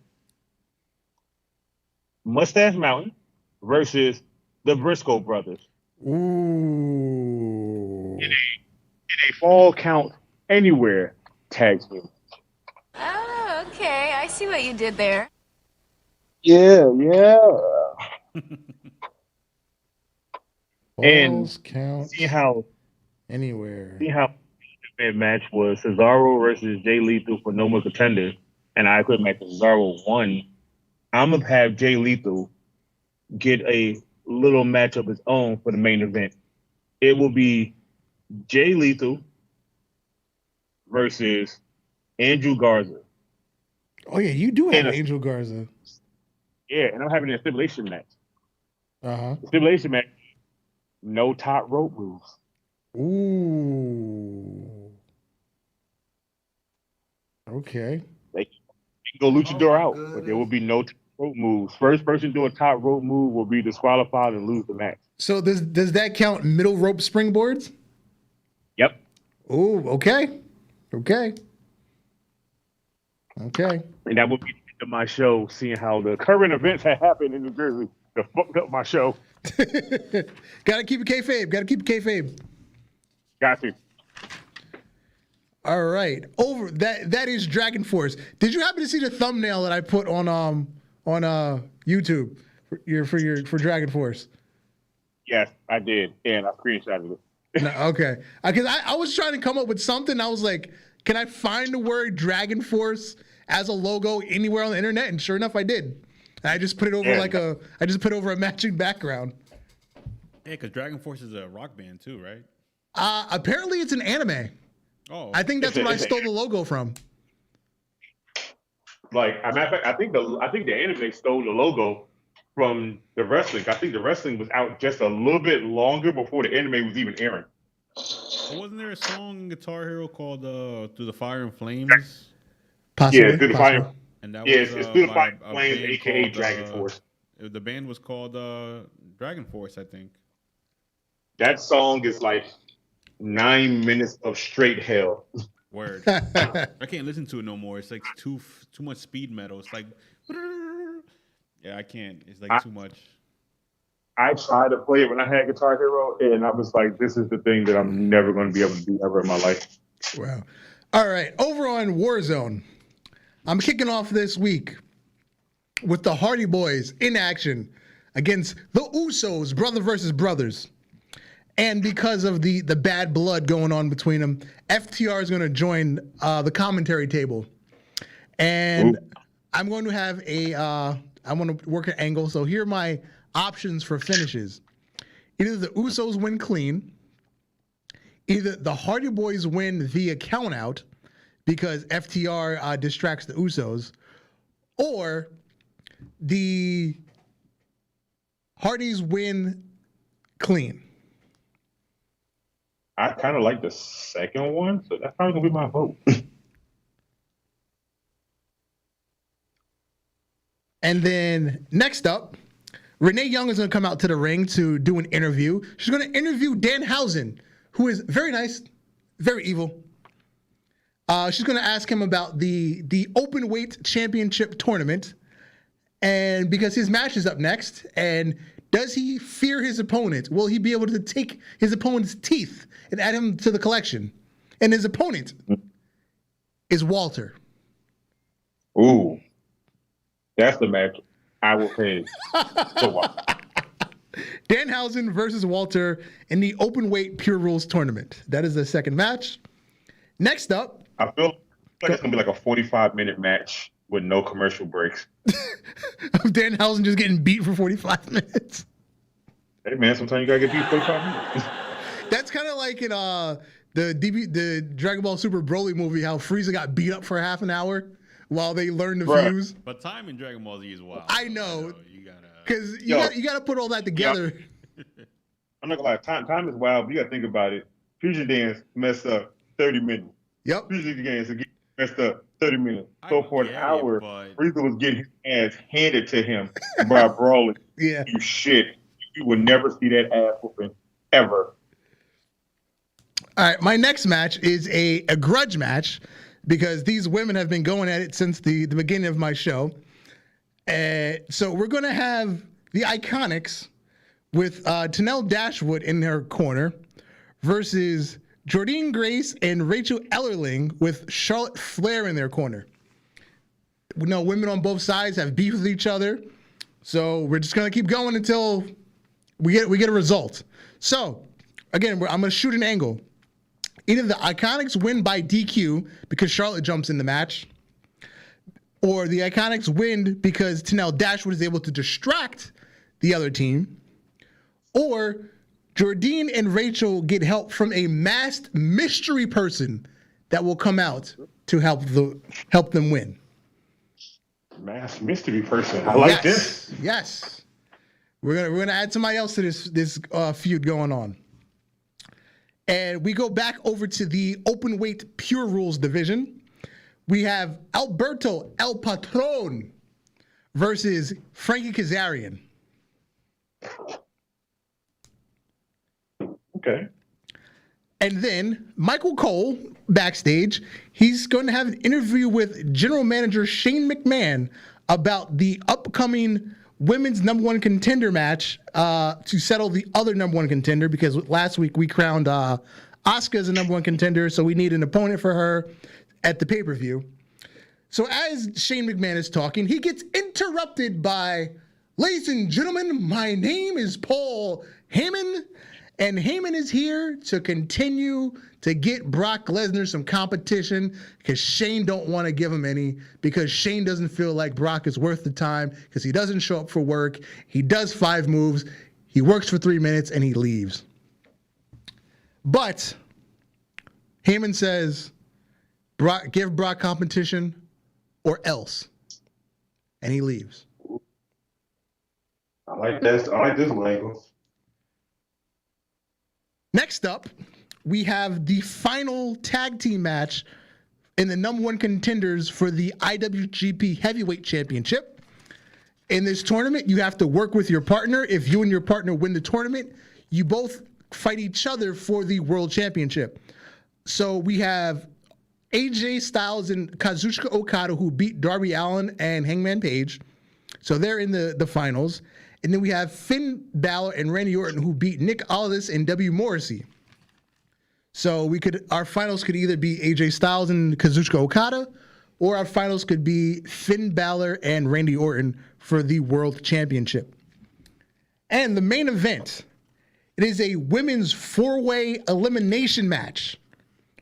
Mustache Mountain versus the Briscoe brothers. Ooh. In a fall count anywhere tag team. Oh, okay. I see what you did there. Yeah. Falls count see how anywhere. the match was Cesaro versus Jay Lethal for No More Contenders, and I could make Cesaro won. I'm gonna have Jay Lethal get a little match of his own for the main event. It will be Jay Lethal versus Andrew Garza. Oh yeah, you do have And Angel Garza. yeah, and I'm having a stipulation match. Uh-huh. The stipulation match, no top rope moves. Ooh. Okay. They can go luchador out, but there will be no top rope moves. First person to do a top rope move will be disqualified and lose the match. So does that count middle rope springboards? Yep. Oh, okay. Okay. Okay. And that will be the end of my show, seeing how the current events have happened in New Jersey that fucked up my show. Gotta keep it kayfabe. Gotta keep it kayfabe. Got you. All right. Over that is Dragon Force. Did you happen to see the thumbnail that I put on YouTube for Dragon Force? Yes, I did, and I screenshotted it. No, okay. Because I was trying to come up with something. I was like, can I find the word Dragon Force as a logo anywhere on the internet? And sure enough, I did. And I just put it over a matching background. Yeah, because Dragon Force is a rock band too, right? Apparently, it's an anime. Oh, I think that's where I stole the logo from. Like, as a matter of fact, I think the anime stole the logo from the wrestling. I think the wrestling was out just a little bit longer before the anime was even airing. wasn't there a song in Guitar Hero called "Through the Fire and Flames"? Possibly. Yeah, Through the Fire. And that Yes, was it's Through the by Fire a Flames, band aka called, Dragon Force. The band was called Dragon Force, I think. That song is like 9 minutes of straight hell. Word. I can't listen to it no more. It's like too much speed metal. It's like, yeah, I can't. It's like too much. I tried to play it when I had Guitar Hero, and I was like, this is the thing that I'm never going to be able to do ever in my life. Wow. All right. Over on Warzone, I'm kicking off this week with the Hardy Boys in action against the Usos, brother versus brothers. And because of the bad blood going on between them, FTR is going to join the commentary table. And I'm going to have I'm going to work an angle. So here are my options for finishes. Either the Usos win clean, either the Hardy Boys win via count out because FTR distracts the Usos, or the Hardys win clean. I kind of like the second one, so that's probably going to be my vote. And then next up, Renee Young is going to come out to the ring to do an interview. She's going to interview Danhausen, who is very nice, very evil. She's going to ask him about the open weight championship tournament, and because his match is up next, and does he fear his opponent? Will he be able to take his opponent's teeth and add him to the collection? And his opponent is Walter. Ooh, that's the match I will pay to watch. Danhausen versus Walter in the open weight Pure Rules tournament. That is the second match. Next up, I feel like it's going to be like a 45-minute match with no commercial breaks. Danhausen just getting beat for 45 minutes. Hey, man, sometimes you got to get beat 45 minutes. That's kind of like in the Dragon Ball Super Broly movie, how Frieza got beat up for half an hour while they learned the fuse. But time in Dragon Ball Z is wild. I know. You gotta, because you got to put all that together. I'm not gonna lie, time is wild, but you got to think about it. Fusion Dance messed up 30 minutes. Yep. Fusion Dance again messed up 30 minutes. So for an hour, Frieza was getting his ass handed to him by Brawling. Yeah. You shit. You will never see that ass whooping ever. All right, my next match is a grudge match because these women have been going at it since the beginning of my show. So we're going to have the Iconics with Tenelle Dashwood in their corner versus Jordynne Grace and Rachel Ellerling with Charlotte Flair in their corner. We know women on both sides have beef with each other, so we're just going to keep going until we get a result. So, again, I'm going to shoot an angle. Either the Iconics win by DQ because Charlotte jumps in the match, or the Iconics win because Tenelle Dashwood is able to distract the other team, or Jordynne and Rachel get help from a masked mystery person that will come out to help them win. masked mystery person. I like this. Yes. We're gonna add somebody else to this feud going on. And we go back over to the open weight pure rules division. We have Alberto El Patron versus Frankie Kazarian. Okay. And then Michael Cole, backstage, he's going to have an interview with General Manager Shane McMahon about the upcoming women's number one contender match to settle the other number one contender, because last week we crowned Asuka as a number one contender, so we need an opponent for her at the pay-per-view. So as Shane McMahon is talking, he gets interrupted by, ladies and gentlemen, my name is Paul Heyman, and Heyman is here to continue to get Brock Lesnar some competition, because Shane don't want to give him any, because Shane doesn't feel like Brock is worth the time, because he doesn't show up for work. He does 5 moves. He works for 3 minutes and he leaves. But Heyman says, give Brock competition or else. And he leaves. I like this. I like this angle. Next up, we have the final tag team match in the number one contenders for the IWGP Heavyweight Championship. In this tournament, you have to work with your partner. If you and your partner win the tournament, you both fight each other for the World Championship. So we have AJ Styles and Kazuchika Okada, who beat Darby Allin and Hangman Page. So they're in the finals. And then we have Finn Balor and Randy Orton, who beat Nick Aldis and W. Morrissey. So our finals could either be AJ Styles and Kazuchika Okada, or our finals could be Finn Balor and Randy Orton for the World Championship. And the main event, it is a women's 4-way elimination match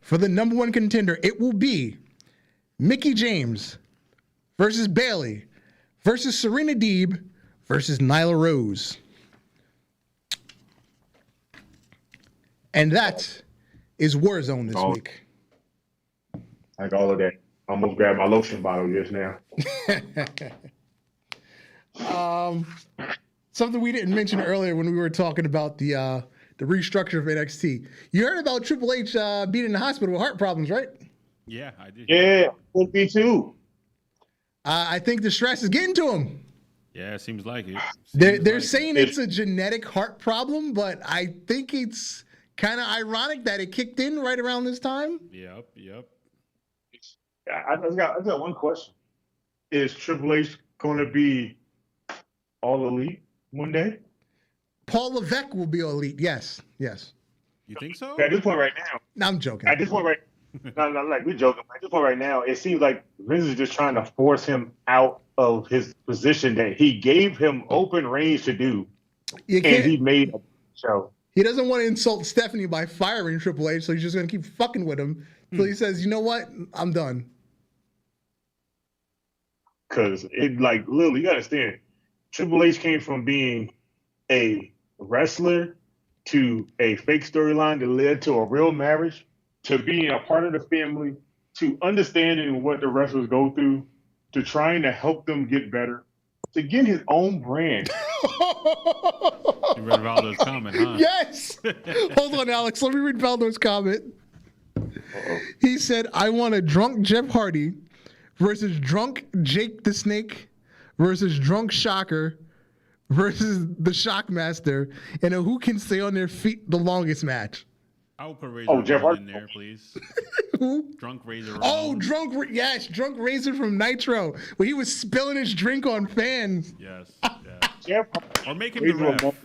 for the number one contender. It will be Mickie James versus Bayley versus Serena Deeb versus Nyla Rose. And that is Warzone this week. Like all of that. I almost grabbed my lotion bottle just now. Something we didn't mention earlier when we were talking about the restructure of NXT. You heard about Triple H being in the hospital with heart problems, right? Yeah, I did. Yeah, would be too. I think the stress is getting to him. Yeah, it seems like it. They're saying it's a genetic heart problem, but I think it's kind of ironic that it kicked in right around this time. Yep. I just got one question. Is Triple H going to be all elite one day? Paul Levesque will be elite. Yes. You think so? At this point right now. No, I'm joking. At this point right no, like we're joking. At this point right now, it seems like Vince is just trying to force him out of his position that he gave him open range to do, and he made a show. He doesn't want to insult Stephanie by firing Triple H, so he's just going to keep fucking with him until he says, you know what, I'm done. Because literally, you got to understand, Triple H came from being a wrestler to a fake storyline that led to a real marriage, to being a part of the family, to understanding what the wrestlers go through, to trying to help them get better, to get his own brand. You read Valdo's comment, huh? Yes. Hold on, Alex. Let me read Valdo's comment. He said, I want a drunk Jeff Hardy versus drunk Jake the Snake versus drunk Shocker versus the Shockmaster in a who can stay on their feet the longest match. I will put Razor Jeff Ramon Hardy in there, please. Who? Drunk Razor Ramon. Oh, drunk Razor from Nitro, where he was spilling his drink on fans. Yes. Jeff Or make him the ref.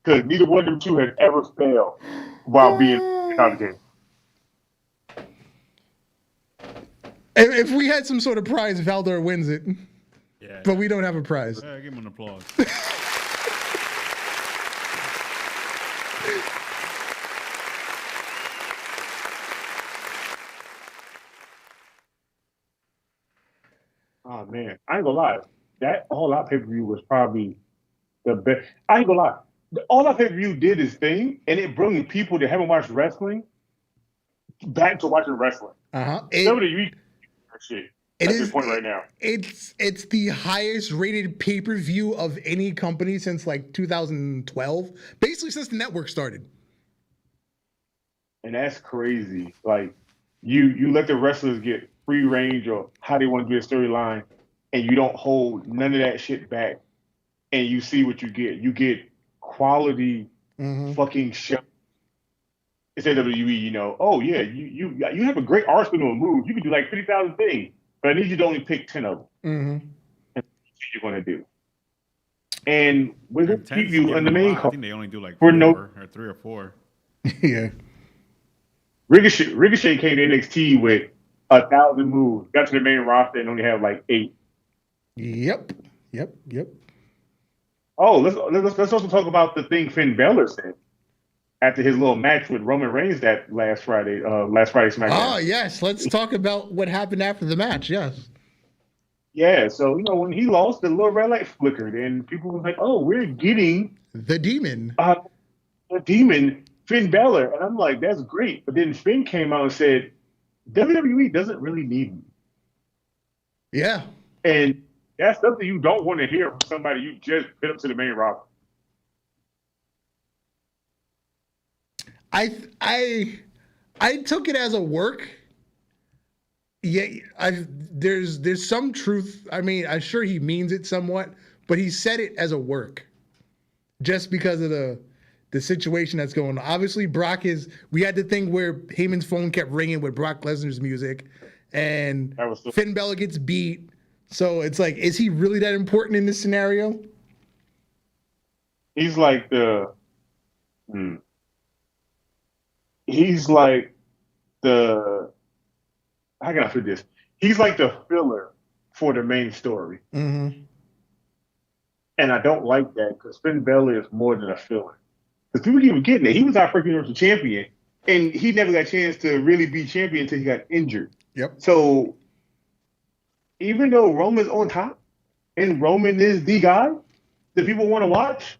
Because neither one of them two had ever failed while being out of the game. If we had some sort of prize, Valdor wins it. Yeah. But we don't have a prize. Yeah, give him an applause. Oh man, I ain't gonna lie. That All Out pay-per-view was probably the best. I ain't gonna lie. The All Out pay-per-view did its thing, and it brought people that haven't watched wrestling back to watching wrestling. Uh-huh. WWE shit. At this point right now. It's the highest rated pay-per-view of any company since like 2012, basically since the network started. And that's crazy. Like you let the wrestlers get free range or how they want to do a storyline, and you don't hold none of that shit back, and you see what you get. You get quality fucking show. It's WWE, you know. Oh yeah, you have a great arsenal of moves. You can do like 50,000 things, but I need you to only pick 10 of them. And that's what you're gonna do. And we're gonna keep you on the main card. I think they only do like 4 or 3 or 4. Yeah. Ricochet came to NXT with 1,000 moves. Got to the main roster and only had like 8. Yep. Oh, let's also talk about the thing Finn Balor said after his little match with Roman Reigns that last Friday SmackDown. Oh yes, let's talk about what happened after the match. Yes. Yeah, so you know when he lost, the little red light flickered, and people were like, "Oh, we're getting the demon, Finn Balor," and I'm like, "That's great." But then Finn came out and said, "WWE doesn't really need me." Yeah, and that's something you don't want to hear from somebody you just put up to the main roster. I took it as a work. Yeah, there's some truth. I mean, I'm sure he means it somewhat, but he said it as a work, just because of the situation that's going on. Obviously, we had the thing where Heyman's phone kept ringing with Brock Lesnar's music, and Finn Balor gets beat. So it's like, is he really that important in this scenario? He's like the how can I put this? He's like the filler for the main story. And I don't like that because Finn Balor is more than a filler. Because people keep forgetting that he was our first Universal Champion, and he never got a chance to really be champion until he got injured. Yep. So even though Roman's on top and Roman is the guy that people want to watch,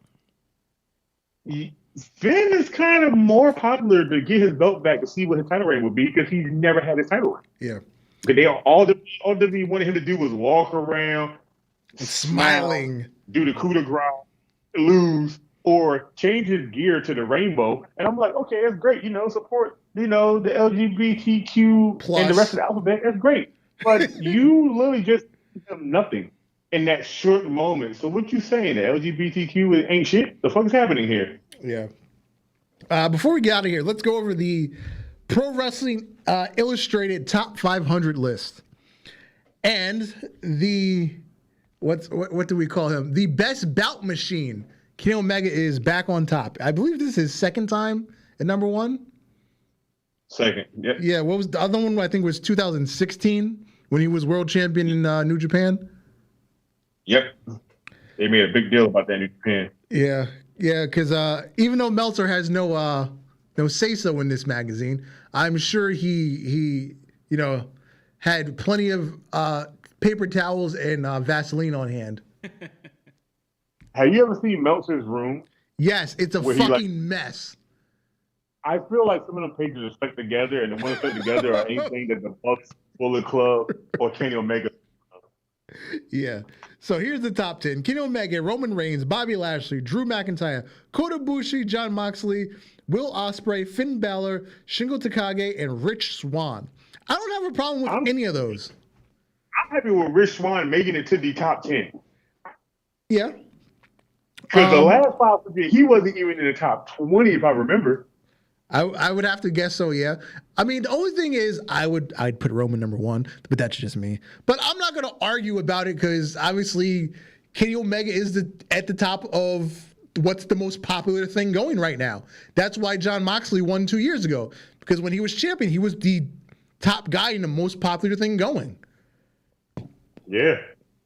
Finn is kind of more popular to get his belt back to see what his title reign would be because he never had his title reign. Yeah. But all WWE wanted him to do was walk around, smiling, do the coup de grace, lose, or change his gear to the rainbow. And I'm like, okay, that's great. You know, support, the LGBTQ plus and the rest of the alphabet. That's great. But you literally just did nothing in that short moment. So what you saying? The LGBTQ ain't shit? The fuck is happening here? Yeah. Before we get out of here, let's go over the Pro Wrestling Illustrated Top 500 list. And what do we call him? The best bout machine. Kenny Omega is back on top. I believe this is his second time at number 1. Second, yep. Yeah, what was the other one? I think was 2016 when he was world champion in New Japan. Yep. They made a big deal about that in New Japan. Yeah, because even though Meltzer has no say-so in this magazine, I'm sure he had plenty of paper towels and Vaseline on hand. Have you ever seen Meltzer's room? Yes, it's a fucking mess. I feel like some of them pages are stuck together, and the ones stuck together are anything that the Bucks, Bullet Club, or Kenny Omega. Yeah. So here's the top 10. Kenny Omega, Roman Reigns, Bobby Lashley, Drew McIntyre, Kota Ibushi, Jon Moxley, Will Ospreay, Finn Balor, Shingo Takagi, and Rich Swann. I don't have a problem with any of those. I'm happy with Rich Swann making it to the top 10. Yeah. Because the last 5 he wasn't even in the top 20, if I remember. I would have to guess so, yeah. I mean, the only thing is I'd put Roman number 1, but that's just me. But I'm not going to argue about it because obviously Kenny Omega is at the top of what's the most popular thing going right now. That's why Jon Moxley won 2 years ago, because when he was champion, he was the top guy in the most popular thing going. Yeah.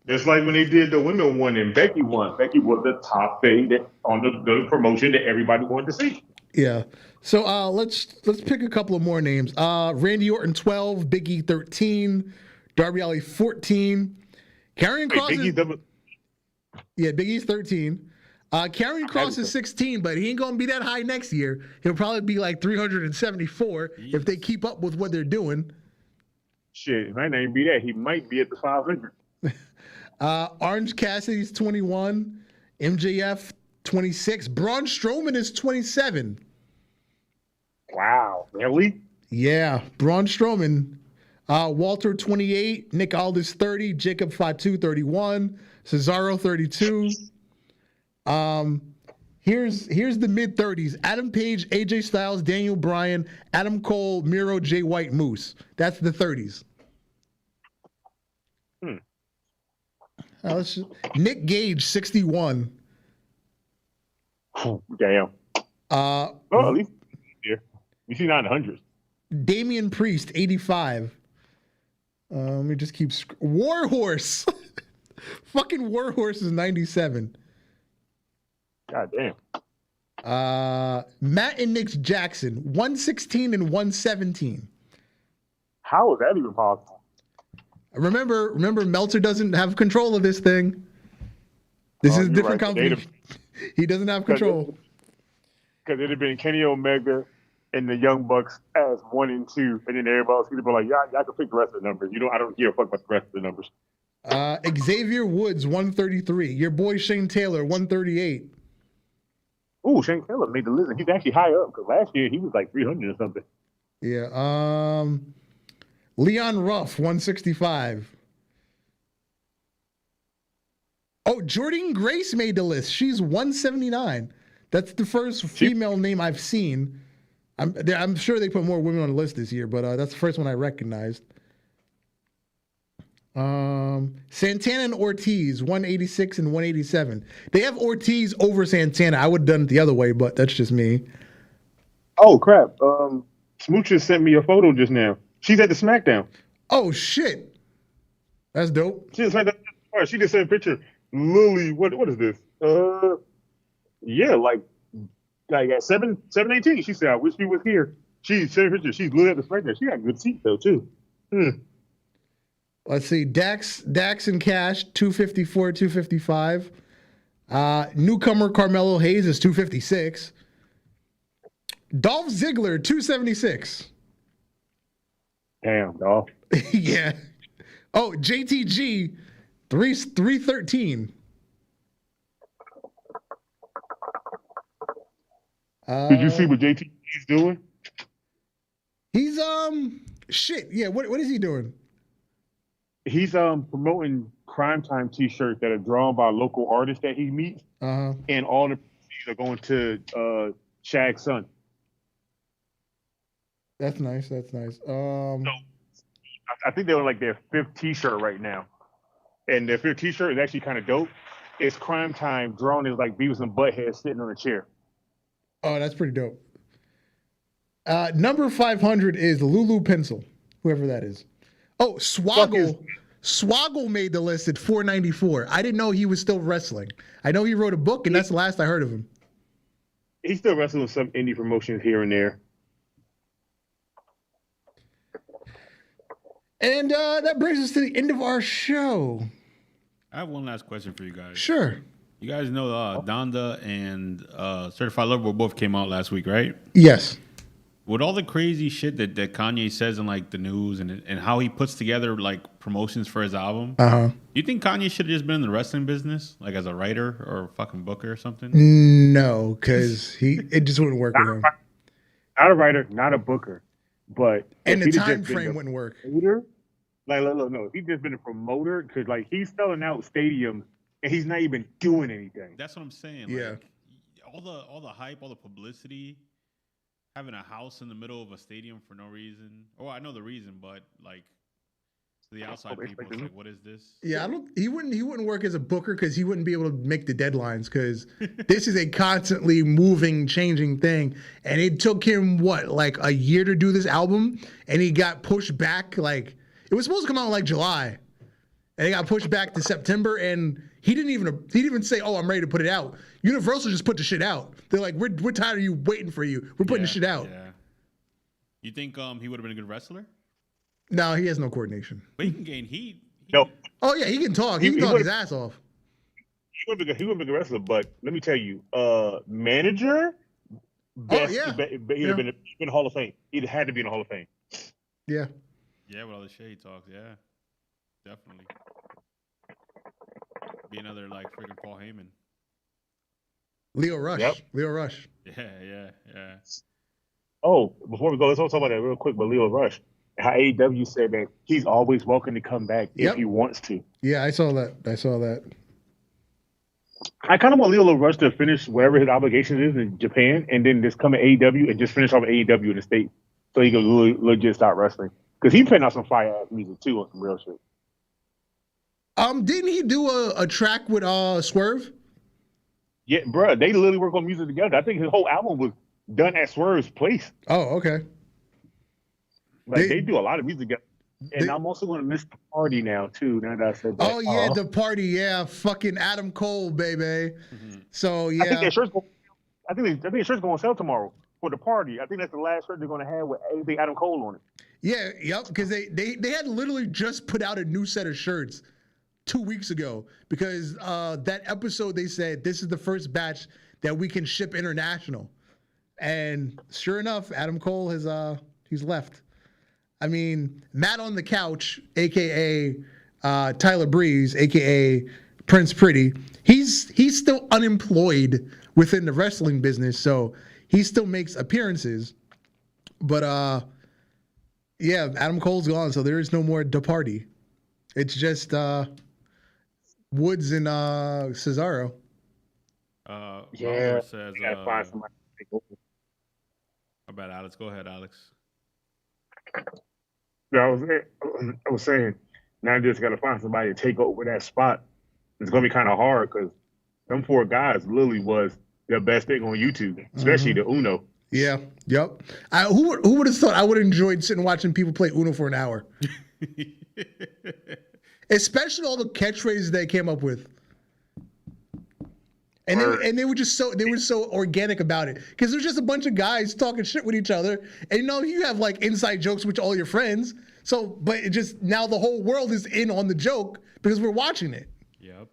Just like when they did the women one and Becky won. Becky was the top thing on the promotion that everybody wanted to see. Yeah. So let's pick a couple of more names. Randy Orton 12, Big E 13, Darby Allin 14, Karrion Kross. Big E's 13. Karrion Kross is 16, but he ain't gonna be that high next year. He'll probably be like 374 if they keep up with what they're doing. Shit, it might not even be that. He might be at the 500. Orange Cassidy's 21. MJF 26. Braun Strowman is 27. Wow, really? Yeah, Braun Strowman. Walter 28. Nick Aldis 30. Jacob Fatu 31. Cesaro 32. Here's the mid 30s. Adam Page, AJ Styles, Daniel Bryan, Adam Cole, Miro, Jay White, Moose. That's the 30s. Nick Gage 61. Damn. Well, at least here. We see 900s. Damian Priest 85. Let me just keep Warhorse. Fucking Warhorse is 97. God damn. Matt and Nick Jackson 116 and 117. How is that even possible? Remember, Meltzer doesn't have control of this thing. This is a different company. He doesn't have control. Because it'd have been Kenny Omega and the Young Bucks as 1 and 2, and then everybody else would have been like, y'all can pick the rest of the numbers. I don't give a fuck about the rest of the numbers. Xavier Woods 133. Your boy Shane Taylor 138. Ooh, Shane Taylor made the list. He's actually high up because last year he was like 300 or something. Yeah. Leon Ruff 165. Oh, Jordan Grace made the list. She's 179. That's the first female name I've seen. I'm sure they put more women on the list this year, but that's the first one I recognized. Santana and Ortiz 186 and 187. They have Ortiz over Santana. I would have done it the other way, but that's just me. Oh crap! Smoocher sent me a photo just now. She's at the SmackDown. Oh shit, that's dope. She just sent a picture. Lily, what is this? Yeah, like at 7:18. She said, "I wish she was here." She sent a picture. She's literally at the SmackDown. She got a good seat though too. Let's see. Dax and Cash 254, 255. Newcomer Carmelo Hayes is 256. Dolph Ziggler 276. Damn, Dolph. Yeah. Oh, JTG 313. Did you see what JTG's doing? He's shit. Yeah. What is he doing? He's promoting Crime Time T-shirts that are drawn by local artists that he meets, and all the proceeds are going to Shag's son. That's nice. So, I think they're like their 5th T-shirt right now, and their 5th T-shirt is actually kind of dope. It's Crime Time drawn as like Beavis and Butthead sitting on a chair. Oh, that's pretty dope. Number 500 is Lulu Pencil, whoever that is. Oh, Swoggle made the list at 494. I didn't know he was still wrestling. I know he wrote a book, and that's the last I heard of him. He's still wrestling with some indie promotions here and there. And that brings us to the end of our show. I have one last question for you guys. Sure. You guys know Donda and Certified Lover both came out last week, right? Yes. With all the crazy shit that Kanye says in like the news and how he puts together like promotions for his album, you think Kanye should have just been in the wrestling business, like as a writer or a fucking booker or something? No, because it just wouldn't work with him. Not a writer, not a booker, but and the time frame wouldn't work. Promoter, no, if he'd just been a promoter, because like he's selling out stadiums and he's not even doing anything. That's what I'm saying. Yeah. Like, all the hype, all the publicity. Having a house in the middle of a stadium for no reason. Oh, I know the reason, but like to the outside people, it's like, what is this? Yeah, he wouldn't work as a booker because he wouldn't be able to make the deadlines because this is a constantly moving, changing thing. And it took him like a year to do this album, and he got pushed back. Like it was supposed to come out in like July, and it got pushed back to September. And he didn't even say, "Oh, I'm ready to put it out." Universal just put the shit out. They're like, we're tired of you waiting for you. We're putting the shit out. Yeah. You think he would have been a good wrestler? No, he has no coordination. But he can gain heat. No. Oh yeah, he can talk. He can talk his ass off. He wouldn't be a good wrestler, but let me tell you, manager. Best, he'd have been Hall of Fame. He'd had to be in the Hall of Fame. Yeah. Yeah, with all the shit he talks, yeah. Definitely. Be another, like, freaking Paul Heyman. Leo Rush. Yep. Leo Rush. Yeah. Oh, before we go, let's also talk about that real quick. But Leo Rush, how AEW said that he's always welcome to come back if he wants to. Yeah, I saw that. I kind of want Leo Rush to finish whatever his obligation is in Japan, and then just come to AEW and just finish off AEW in the States, so he can legit start wrestling. Because he's putting out some fire ass music too on some real shit. Didn't he do a track with Swerve? Yeah, bro, they literally work on music together. I think his whole album was done at Swerve's place. Oh, okay. Like they do a lot of music together. And I'm also going to miss the party now too. Now that I said that. Oh yeah, the party. Yeah, fucking Adam Cole, baby. Mm-hmm. So yeah, I think that shirt's going. I think the shirt's going to sell tomorrow for the party. I think that's the last shirt they're going to have with anything Adam Cole on it. Yeah, yep. Because they had literally just put out a new set of shirts 2 weeks ago. Because that episode they said this is the first batch that we can ship international, and sure enough, Adam Cole has he's left. I mean, Matt on the Couch, a.k.a. Tyler Breeze, a.k.a. Prince Pretty, he's still unemployed within the wrestling business, so he still makes appearances. But, yeah, Adam Cole's gone, so there is no more Da Party. It's just Woods and Cesaro. Yeah, says, gotta find somebody to take over. How about Alex? Go ahead, Alex. Yeah, I was saying, now I just got to find somebody to take over that spot. It's going to be kind of hard because them 4 guys literally was the best thing on YouTube, especially the Uno. Yeah, yep. Who would have thought I would have enjoyed sitting watching people play Uno for an hour? Especially all the catchphrases they came up with. And they were just so organic about it because there's just a bunch of guys talking shit with each other, and you have like inside jokes with all your friends. So, but it just now the whole world is in on the joke because we're watching it. Yep.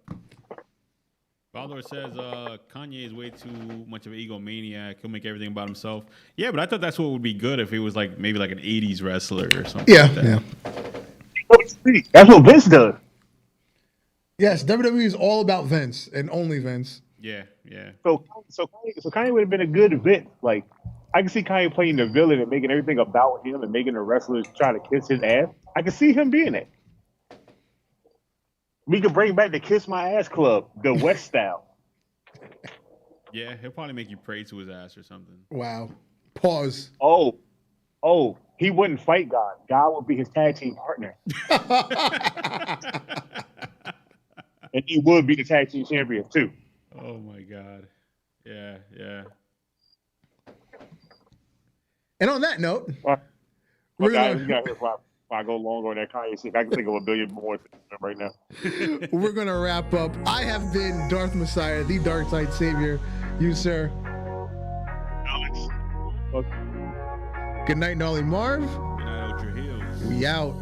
Baldor says Kanye is way too much of an egomaniac. He'll make everything about himself. Yeah, but I thought that's what would be good if he was like maybe like an '80s wrestler or something. Yeah, like that. yeah. That's what Vince does. Yes, WWE is all about Vince and only Vince. Yeah. So Kanye would have been a good Vince. Like, I can see Kanye playing the villain and making everything about him and making the wrestlers try to kiss his ass. I can see him being it. We could bring back the Kiss My Ass Club, the West style. Yeah, he'll probably make you pray to his ass or something. Wow. Pause. Oh, he wouldn't fight God. God would be his tag team partner. And he would be the tag team champion too. Oh my God. Yeah. And on that note, We got here before I go longer on that Kanye shit. I can think of a billion more right now. we're going to wrap up. I have been Darth Messiah, the Dark Side Savior. You, sir. Alex. Good night, Gnarly Marv. Good night, Ultra Heels. We out.